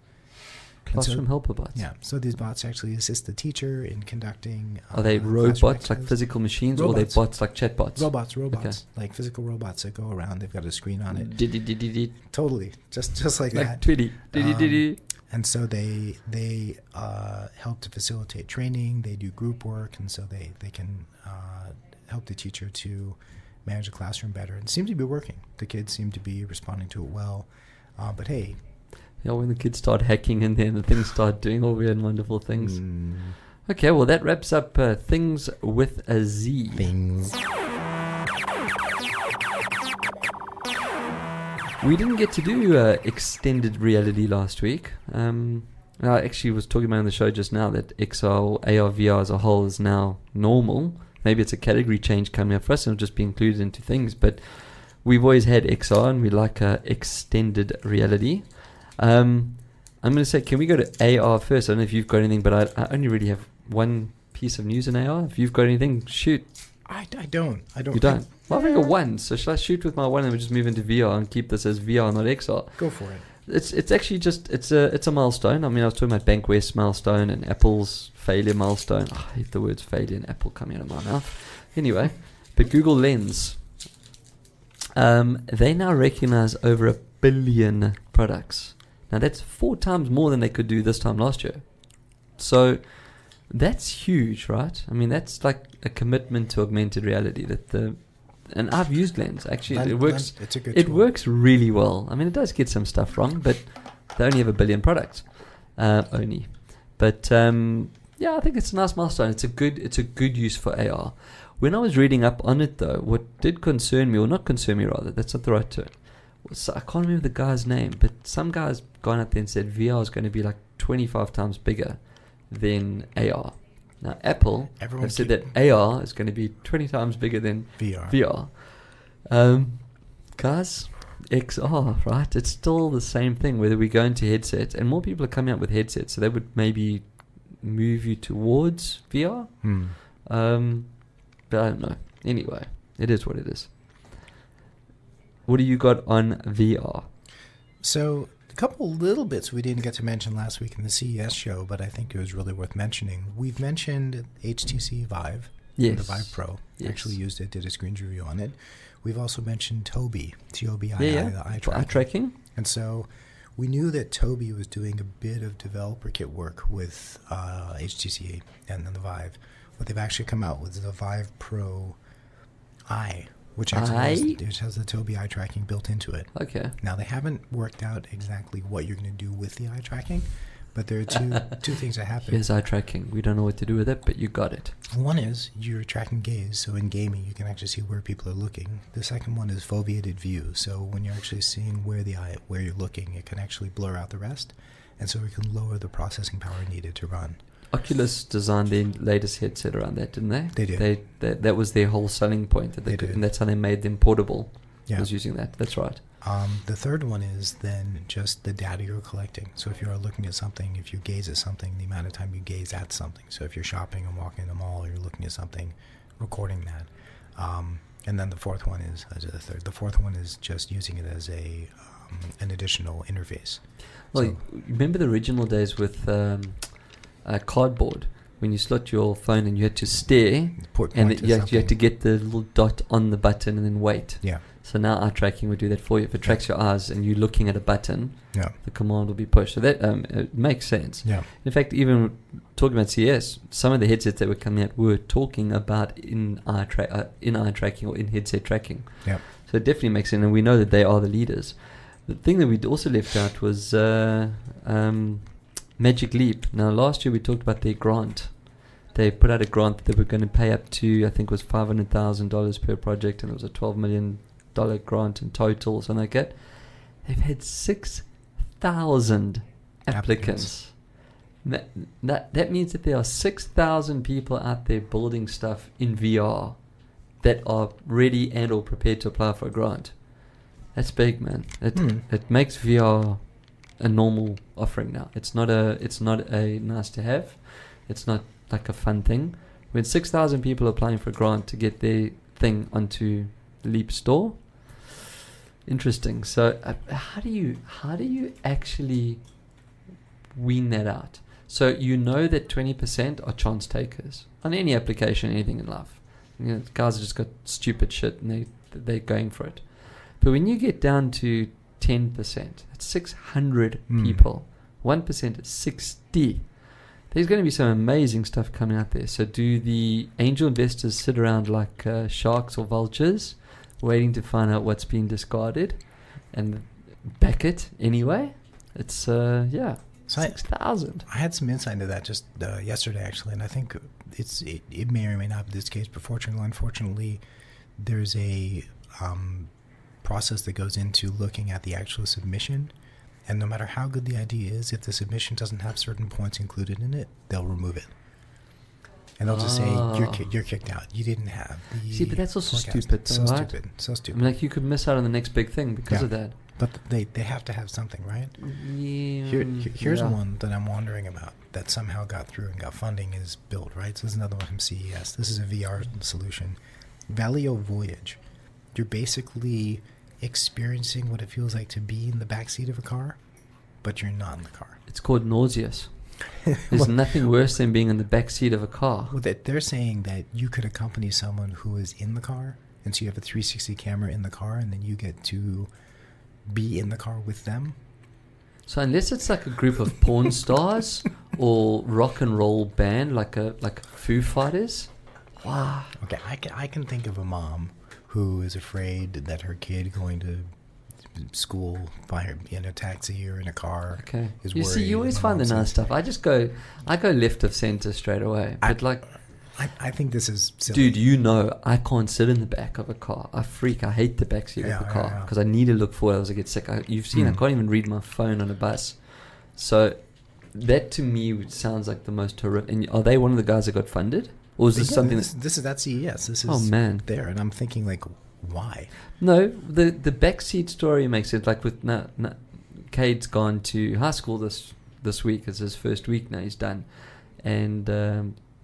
Classroom helper bots.
Yeah. So these bots actually assist the teacher in conducting.
Are they robots, like physical machines, or are they bots like chatbots?
Robots,
Okay.
like physical robots that go around. They've got a screen on it.
Did
Totally, just like that.
Twitty.
And so they help to facilitate training. They do group work, and so they can help the teacher to manage the classroom better. And it seems to be working. The kids seem to be responding to it well. But hey.
Yeah, when the kids start hacking in there and the things start doing all weird and wonderful things. Okay, well, that wraps up Things with a Z.
Things.
We didn't get to do extended reality last week. I actually was talking about on the show just now that XR, AR, VR as a whole is now normal. Maybe it's a category change coming up for us and it'll just be included into things. But we've always had XR and we like extended reality. I'm going to say, can we go to AR first? I don't know if you've got anything, but I only really have one piece of news in AR. If you've got anything, shoot.
I don't.
You don't? Well, I've only got one, so should I shoot with my one and we just move into VR and keep this as VR, not XR?
Go for it.
It's actually just it's a milestone. I mean, I was talking about Bank West milestone and Apple's failure milestone. Oh, I hate the words failure and Apple coming out of my mouth. Anyway, but Google Lens, they now recognize over 1 billion products. Now that's 4 times more than they could do this time last year. So that's huge, right? I mean, that's like a commitment to augmented reality. And I've used Lens. Actually, it works.
It's a good
It
tool.
works really well. I mean, it does get some stuff wrong, but they only have 1 billion products. Only. But yeah, I think it's a nice milestone. It's a good use for AR. When I was reading up on it, though, what did concern me, or not concern me rather, that's not the right term. I can't remember the guy's name, but some guy's gone out there and said VR is going to be like 25 times bigger than AR. Now, Apple have said that AR is going to be 20 times bigger than VR. Guys, XR, right? It's still the same thing, whether we go into headsets, and more people are coming out with headsets, so they would maybe move you towards VR. But I don't know. Anyway, it is what it is. What do you got on VR?
So a couple little bits we didn't get to mention last week in the CES show, but I think it was really worth mentioning. We've mentioned HTC Vive,
Yes.
the Vive Pro.
Yes.
Actually used it, did a screen review on it. We've also mentioned Tobii, T-O-B-I-I, the eye
Eye
tracking.
tracking.
And so we knew that Tobii was doing a bit of developer kit work with HTC and then the Vive. What they've actually come out with is the Vive Pro Eye, which has the Tobii eye tracking built into it.
Okay.
Now, they haven't worked out exactly what you're going to do with the eye tracking, but there are two things that happen.
Here's eye tracking. We don't know what to do with it, but you got it.
One is you're tracking gaze, so in gaming you can actually see where people are looking. The second one is foveated view, so when you're actually seeing where you're looking, it can actually blur out the rest, and so it can lower the processing power needed to run.
Oculus designed their latest headset around that, didn't they?
They did.
That was their whole selling point. That they could,
did.
and that's how they made them portable.
Yeah.
Was using that. That's right.
The third one is then just the data you're collecting. So if you're looking at something, if you gaze at something, the amount of time you gaze at something. So if you're shopping and walking in the mall, you're looking at something, recording that. And then the fourth one is the fourth one is just using it as an additional interface.
Well,
So-
remember the original days with cardboard, when you slot your phone and you had to stare, and you had to get the little dot on the button and then wait.
Yeah.
So now eye tracking would do that for you. If it tracks your eyes and you're looking at a button,
Yeah.
the command will be pushed. So that it makes sense.
Yeah.
In fact, even talking about CS, some of the headsets that were coming out were talking about in-eye tracking or in-headset tracking.
Yeah.
So it definitely makes sense, and we know that they are the leaders. The thing that we also left out was Magic Leap. Now, last year we talked about their grant. They put out a grant that they were going to pay up to, I think it was $500,000 per project, and it was a $12 million grant in total, something like that. They've had 6,000 applicants. That means that there are 6,000 people out there building stuff in VR that are ready and or prepared to apply for a grant. That's big, man. It makes VR a normal offering now. It's not a nice to have. It's not like a fun thing. When 6,000 people are applying for a grant to get their thing onto Leap Store, interesting. So how do you actually wean that out? So you know that 20% are chance takers on any application, anything in life. You know, guys have just got stupid shit and they're going for it. But when you get down to 10%, that's 600 people. 1% is 60. There's going to be some amazing stuff coming out there. So do the angel investors sit around like sharks or vultures waiting to find out what's being discarded and back it anyway? It's, So 6,000.
I had some insight into that just yesterday, actually, and I think it may or may not be this case, but fortunately or unfortunately, there's a process that goes into looking at the actual submission, and no matter how good the idea is, if the submission doesn't have certain points included in it, they'll remove it. And they'll just say, you're kicked out. You didn't have the...
See, but that's also
forecast.
stupid, though, right?
So stupid.
I mean, like, you could miss out on the next big thing because of that.
But they have to have something, right?
Yeah.
Here's one that I'm wondering about that somehow got through and got funding is built, right? So this is another one from CES. This is a VR solution. Valeo Voyage. You're basically experiencing what it feels like to be in the backseat of a car, but you're not in the car.
It's called nauseous. There's nothing worse than being in the backseat of a car.
Well, they're saying that you could accompany someone who is in the car, and so you have a 360 camera in the car, and then you get to be in the car with them.
So unless it's like a group of porn stars or rock and roll band like Foo Fighters, wow.
Okay, I can think of a mom who is afraid that her kid going to school in a taxi or in a car is
you
worried.
See, you always find the nice stuff. I go left of center straight away. But
I think this is silly.
Dude, I can't sit in the back of a car. I hate the back seat of a car because I need to look forward as I get sick. You've seen I can't even read my phone on a bus. So that to me sounds like the most horrific. And are they one of the guys that got funded? Or is this something
this is at CES? This is there, and I'm thinking like, why?
No, the backseat story makes it like with Cade's gone to high school this week. It's his first week now. He's done, and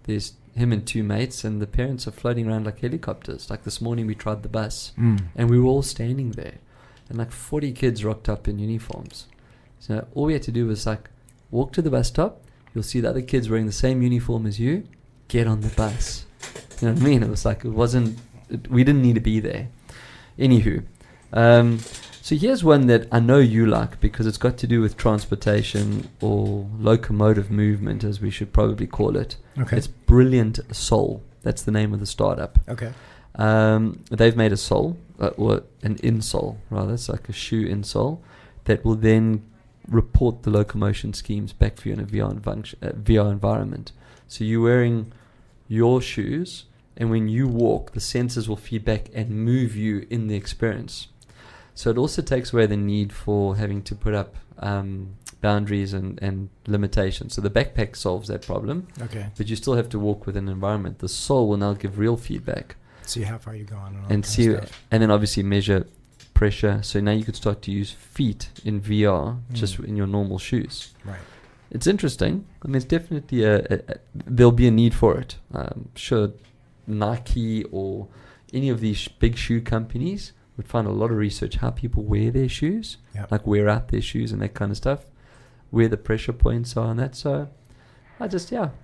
there's him and two mates, and the parents are floating around like helicopters. Like this morning, we tried the bus, and we were all standing there, and like 40 kids rocked up in uniforms. So all we had to do was like walk to the bus stop. You'll see the other kids wearing the same uniform as you. Get on the bus. You know what I mean? It was like we didn't need to be there. Anywho, so here's one that I know you like because it's got to do with transportation or locomotive movement, as we should probably call it.
Okay.
It's Brilliant Sole. That's the name of the startup.
Okay.
They've made a sole, or an insole rather. It's like a shoe insole that will then report the locomotion schemes back for you in a VR environment. So you're wearing your shoes, and when you walk, the sensors will feed back and move you in the experience. So it also takes away the need for having to put up boundaries and limitations. So the backpack solves that problem.
Okay.
But you still have to walk within an environment. The sole will now give real feedback.
See how far you go on
and see, and then obviously measure pressure. So now you could start to use feet in VR just in your normal shoes.
Right.
It's interesting. I mean, it's definitely there'll be a need for it. Sure, Nike or any of these big shoe companies would find a lot of research how people wear their shoes, like wear out their shoes and that kind of stuff, where the pressure points are and that. So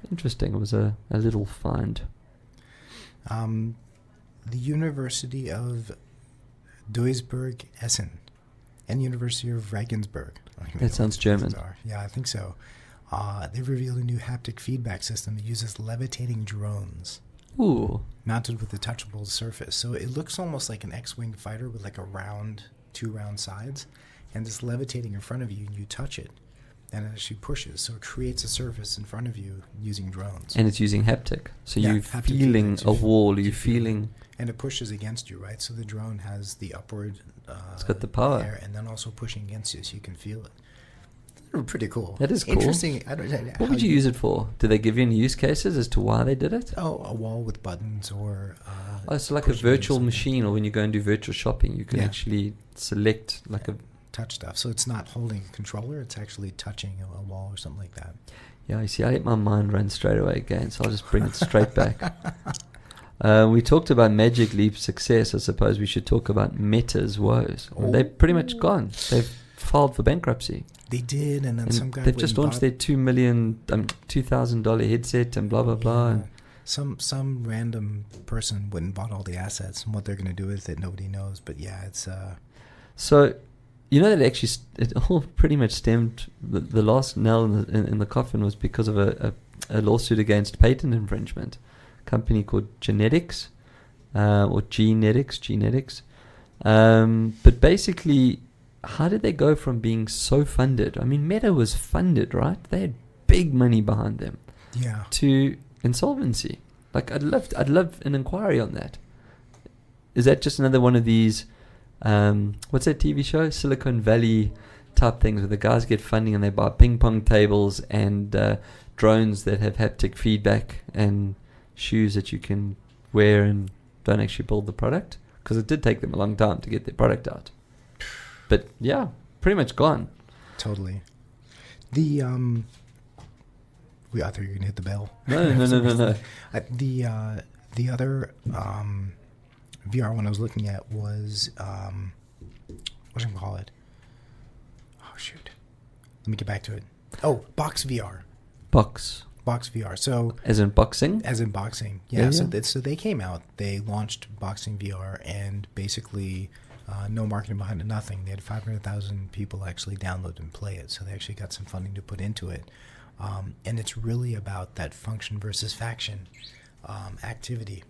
interesting. It was a little find.
The University of Duisburg-Essen and University of Regensburg.
That sounds German.
Yeah, I think so. They've revealed a new haptic feedback system that uses levitating drones.
Ooh.
Mounted with a touchable surface. So it looks almost like an X-Wing fighter with like two round sides, and it's levitating in front of you, and you touch it, and it actually pushes. So it creates a surface in front of you using drones.
And it's using haptic. So you're feeling a wall, you're feeling...
And it pushes against you, right? So the drone has the upward...
it's got the power.
Air, and then also pushing against you so you can feel it. Pretty cool.
That is cool.
Interesting.
What would you use it for? Do they give you any use cases as to why they did it?
Oh, a wall with buttons or...
so like a virtual machine, or when you go and do virtual shopping, you can actually select like a...
touch stuff. So it's not holding a controller, it's actually touching a wall or something like that.
Yeah, you see, I let my mind run straight away again, so I'll just bring it straight back. We talked about Magic Leap's success. I suppose we should talk about Meta's woes. They're pretty much gone. They've filed for bankruptcy.
They did, and then some guy...
They've just launched their $2,000 headset and blah, blah, blah. And
some random person went and bought all the assets, and what they're going to do with it, nobody knows. But yeah, it's...
So, you know that it all pretty much stemmed... The last nail in the coffin was because of a lawsuit against patent infringement. A company called Genetics, or Genetics. But basically... How did they go from being so funded? I mean, Meta was funded, right? They had big money behind them.
Yeah.
To insolvency. Like, I'd love an inquiry on that. Is that just another one of these, what's that TV show? Silicon Valley type things where the guys get funding and they buy ping pong tables and drones that have haptic feedback and shoes that you can wear and don't actually build the product? Because it did take them a long time to get their product out. But yeah, pretty much gone.
Totally. I thought you were gonna hit the bell.
No.
The other VR one I was looking at was what should I call it? Oh shoot! Let me get back to it. Oh, Box VR.
Box
VR. So
as in boxing.
As in boxing, yeah. So they came out. They launched Boxing VR, and basically no marketing behind it, nothing. They had 500,000 people actually download and play it. So they actually got some funding to put into it, and it's really about that function versus faction activity,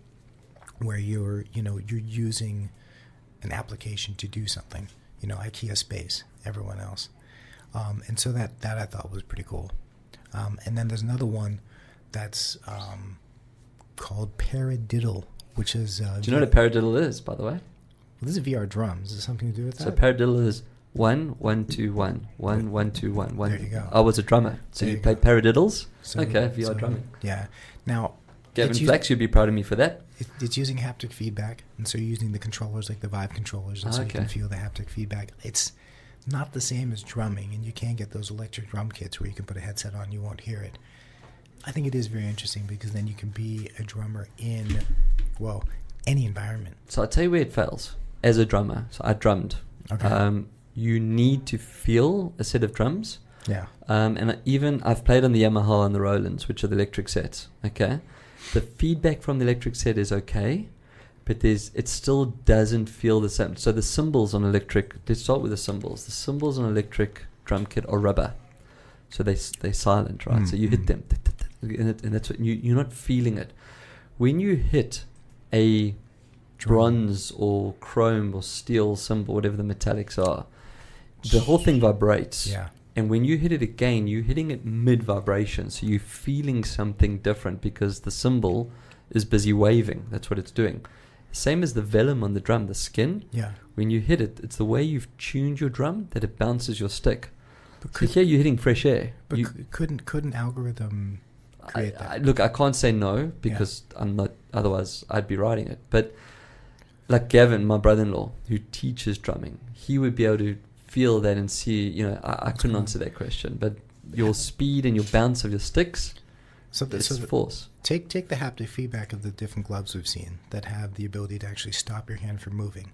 where you're using an application to do something. IKEA space, everyone else, and so that I thought was pretty cool. And then there's another one that's called Paradiddle, which is...
do you know what a paradiddle is, by the way?
Well, this is VR drums. Is it something to do with that?
So paradiddle is 1 1 2 1 1 1 2 1 1. There
you go.
I was a drummer, so you play paradiddles.
So,
okay, VR drumming.
Yeah. Now,
Gavin Flax, you'd be proud of me for that.
It's using haptic feedback, and so you're using the controllers like the Vive controllers, and so you can feel the haptic feedback. It's not the same as drumming, and you can't get those electric drum kits where you can put a headset on, you won't hear it. I think it is very interesting because then you can be a drummer in, any environment.
So I'll tell you where it fails. As a drummer, so I drummed.
Okay.
You need to feel a set of drums.
Yeah.
And I've played on the Yamaha and the Rolands, which are the electric sets. Okay. The feedback from the electric set is okay, but it still doesn't feel the same. So the cymbals on electric, let's start with the cymbals. The cymbals on electric drum kit are rubber. So they're silent, right? So you hit them, and that's what you're not feeling it. When you hit a bronze or chrome or steel cymbal, whatever the metallics are, the whole thing vibrates.
Yeah.
And when you hit it again, you're hitting it mid-vibration. So you're feeling something different because the cymbal is busy waving. That's what it's doing. Same as the vellum on the drum, the skin.
Yeah.
When you hit it, it's the way you've tuned your drum that it bounces your stick. So here you're hitting fresh air.
But couldn't algorithm create that?
Look, I can't say no because I'm not. Otherwise, I'd be writing it. But like Gavin, my brother-in-law, who teaches drumming, he would be able to feel that and see. I couldn't answer that question, but your speed and your bounce of your sticks, it's force.
Take the haptic feedback of the different gloves we've seen that have the ability to actually stop your hand from moving,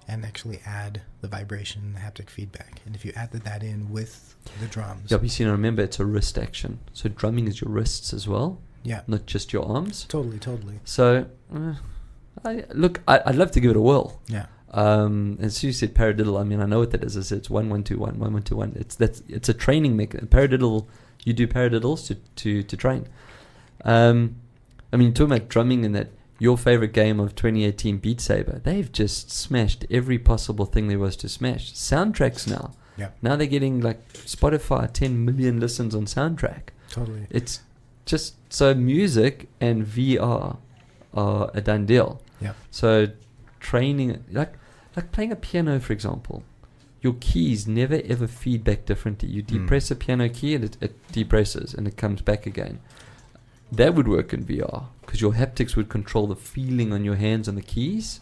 and actually add the vibration and the haptic feedback. And if you added that in with the drums,
you see, remember it's a wrist action. So drumming is your wrists as well.
Yeah.
Not just your arms.
Totally.
So, I'd love to give it a whirl.
Yeah.
And so you said paradiddle. I mean, I know what that is. It's 1 1 2 1 1 1 2 1. It's a training mechanism. Paradiddle. You do paradiddles to train. I mean, talking about drumming and that, your favorite game of 2018, Beat Saber, they've just smashed every possible thing there was to smash. Soundtracks now.
Yeah.
Now they're getting like Spotify 10 million listens on soundtrack.
Totally.
It's just so music and VR are a done deal.
Yeah.
So training, like playing a piano, for example, your keys never ever feedback differently. You depress a piano key and it depresses and it comes back again. That would work in VR because your haptics would control the feeling on your hands and the keys.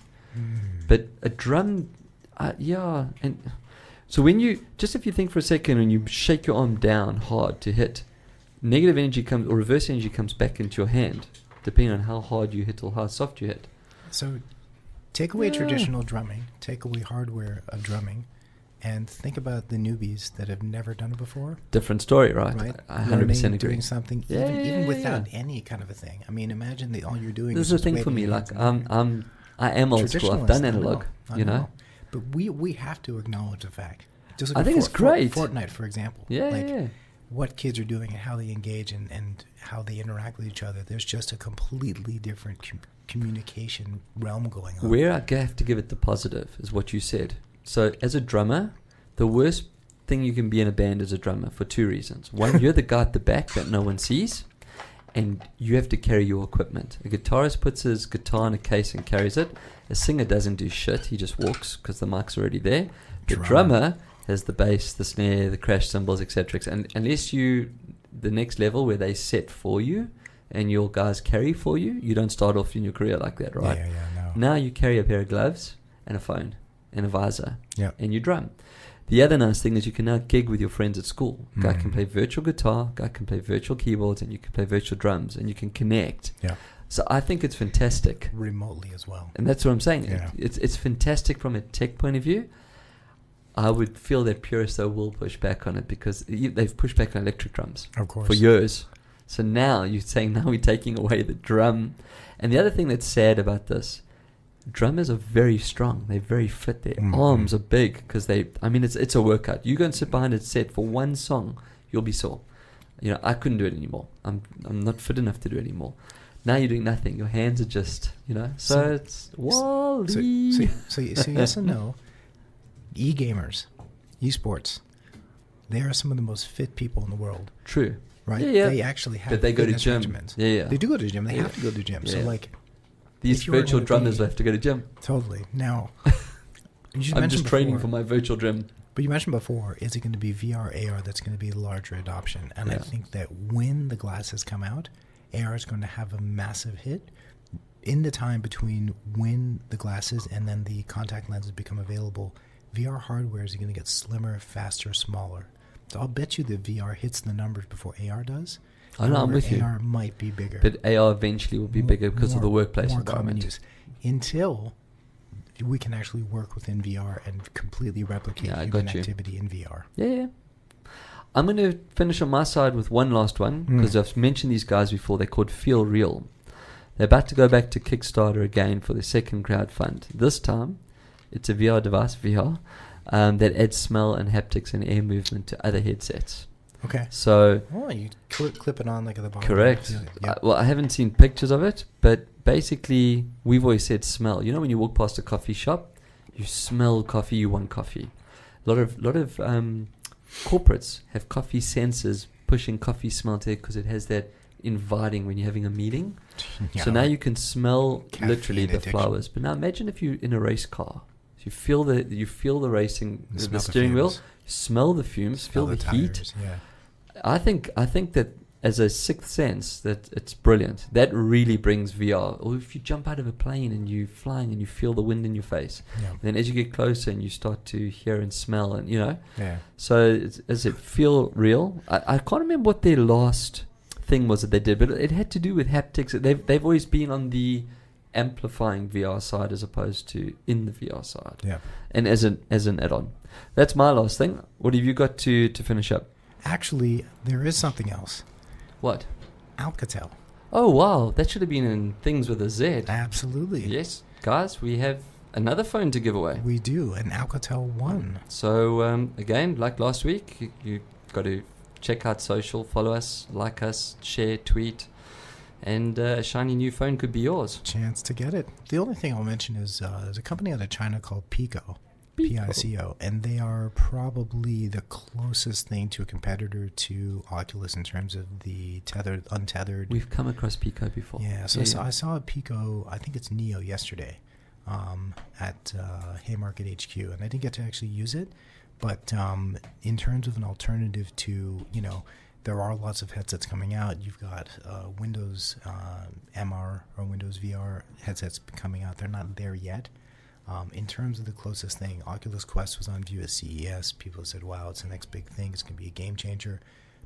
But a drum, and so if you think for a second and you shake your arm down hard to hit, negative energy comes or reverse energy comes back into your hand, depending on how hard you hit or how soft you hit.
So take away traditional drumming, take away hardware of drumming, and think about the newbies that have never done it before.
Different story, right? I 100% agree.
Doing something even without any kind of a thing. I mean, imagine that all you're doing
is. This is the thing for me. Like I am old school. I've done analog. I know.
But we have to acknowledge the fact. Just
I think it's great.
Fortnite, for example. What kids are doing and how they engage and how they interact with each other. There's just a completely different communication realm going on.
Where I have to give it the positive is what you said. So as a drummer, the worst thing you can be in a band is a drummer for two reasons. One, you're the guy at the back that no one sees, and you have to carry your equipment. A guitarist puts his guitar in a case and carries it. A singer doesn't do shit. He just walks because the mic's already there. The drummer has the bass, the snare, the crash cymbals, etc. And unless the next level where they set for you and your guys carry for you, you don't start off in your career like that, right?
No.
Now you carry a pair of gloves and a phone and a visor, and you drum. The other nice thing is you can now gig with your friends at school. Guy can play virtual guitar, guy can play virtual keyboards, and you can play virtual drums, and you can connect. So I think it's fantastic.
Remotely as well.
And that's what I'm saying.
Yeah.
It's fantastic from a tech point of view. I would feel that purists though will push back on it because they've pushed back on electric drums
Of course.
for years. So now you're saying now we're taking away the drum. And the other thing that's sad about this, drummers are very strong. They're very fit. Their arms are big because it's a workout. You go and sit behind a set for one song, you'll be sore. I couldn't do it anymore. I'm not fit enough to do it anymore. Now you're doing nothing. Your hands are just, So it's Wally.
So yes and no. E-gamers, esports, they are some of the most fit people in the world.
True.
Right?
Yeah.
They actually have
but they go to
fitness
gym.
regimens.
Yeah.
They do go to gym. They have to go to gym.
Yeah.
So like
these
if you are
virtual
gonna
drummers
be-
have to go to gym.
Totally. Now,
I'm just training for my virtual gym.
But you mentioned before, is it going to be VR, AR that's going to be larger adoption? And I think that when the glasses come out, AR is going to have a massive hit. In the time between when the glasses and then the contact lenses become available, VR hardware is going to get slimmer, faster, smaller. So I'll bet you that VR hits the numbers before AR does.
I know, I'm with you.
AR might be bigger.
But AR eventually will be bigger because of the workplace
more common
environment.
use. Until we can actually work within VR and completely replicate human activity in VR.
Yeah. I'm going to finish on my side with one last one because I've mentioned these guys before. They're called Feel Real. They're about to go back to Kickstarter again for their second crowdfund. This time, it's a VR device, VR, that adds smell and haptics and air movement to other headsets.
Okay.
So,
you clip it on like at the bottom.
correct.
Yep.
I haven't seen pictures of it, but basically, we've always said smell. When you walk past a coffee shop, you smell coffee, you want coffee. A lot of corporates have coffee sensors pushing coffee smell to it because it has that inviting when you're having a meeting.
Yeah.
So now you can smell
Caffeine
literally the
addiction.
flowers. But now imagine if you're in a race car. So you feel the racing,
You
the
smell
steering wheel,
fumes.
smell the fumes, feel the heat.
tires, yeah.
I think that as a sixth sense, that it's brilliant. That really brings VR. Or if you jump out of a plane and you're flying and you feel the wind in your face,
Yeah.
then as you get closer and you start to hear and smell, and
Yeah.
so does it feel real? I can't remember what their last thing was that they did, but it had to do with haptics. They've always been on the amplifying VR side as opposed to in the VR side.
Yeah.
And as an add-on. That's my last thing. What have you got to finish up?
Actually, there is something else.
What?
Alcatel.
Oh, wow. That should have been in things with a Z.
Absolutely.
Yes. Guys, we have another phone to give away.
We do, an Alcatel One.
So, again, like last week, you got to check out social, follow us, like us, share, tweet, and a shiny new phone could be yours.
Chance to get it. The only thing I'll mention is there's a company out of China called Pico. Pico, and they are probably the closest thing to a competitor to Oculus in terms of the untethered.
We've come across Pico before.
Yeah, so I saw a Pico, I think it's Neo yesterday, at Haymarket HQ, and I didn't get to actually use it, but in terms of an alternative to, there are lots of headsets coming out. You've got Windows MR or Windows VR headsets coming out. They're not there yet. In terms of the closest thing, Oculus Quest was on view at CES. People said, wow, it's the next big thing. It's going to be a game changer.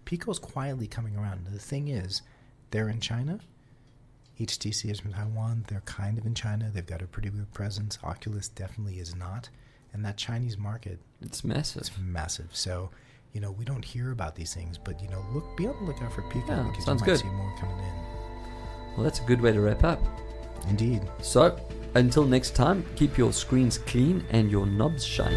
Pico's quietly coming around. The thing is, they're in China. HTC is from Taiwan. They're kind of in China. They've got a pretty big presence. Oculus definitely is not. And that Chinese market,
It's massive.
it's massive. So, we don't hear about these things, but, be on the lookout for Pico
Yeah,
because
sounds
you might
good.
see more coming in.
Well, that's a good way to wrap up.
Indeed.
So, until next time, keep your screens clean and your knobs shiny.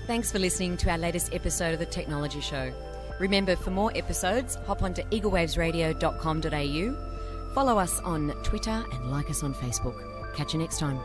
Thanks for listening to our latest episode of The Technology Show. Remember, for more episodes, hop onto eaglewavesradio.com.au, follow us on Twitter and like us on Facebook. Catch you next time.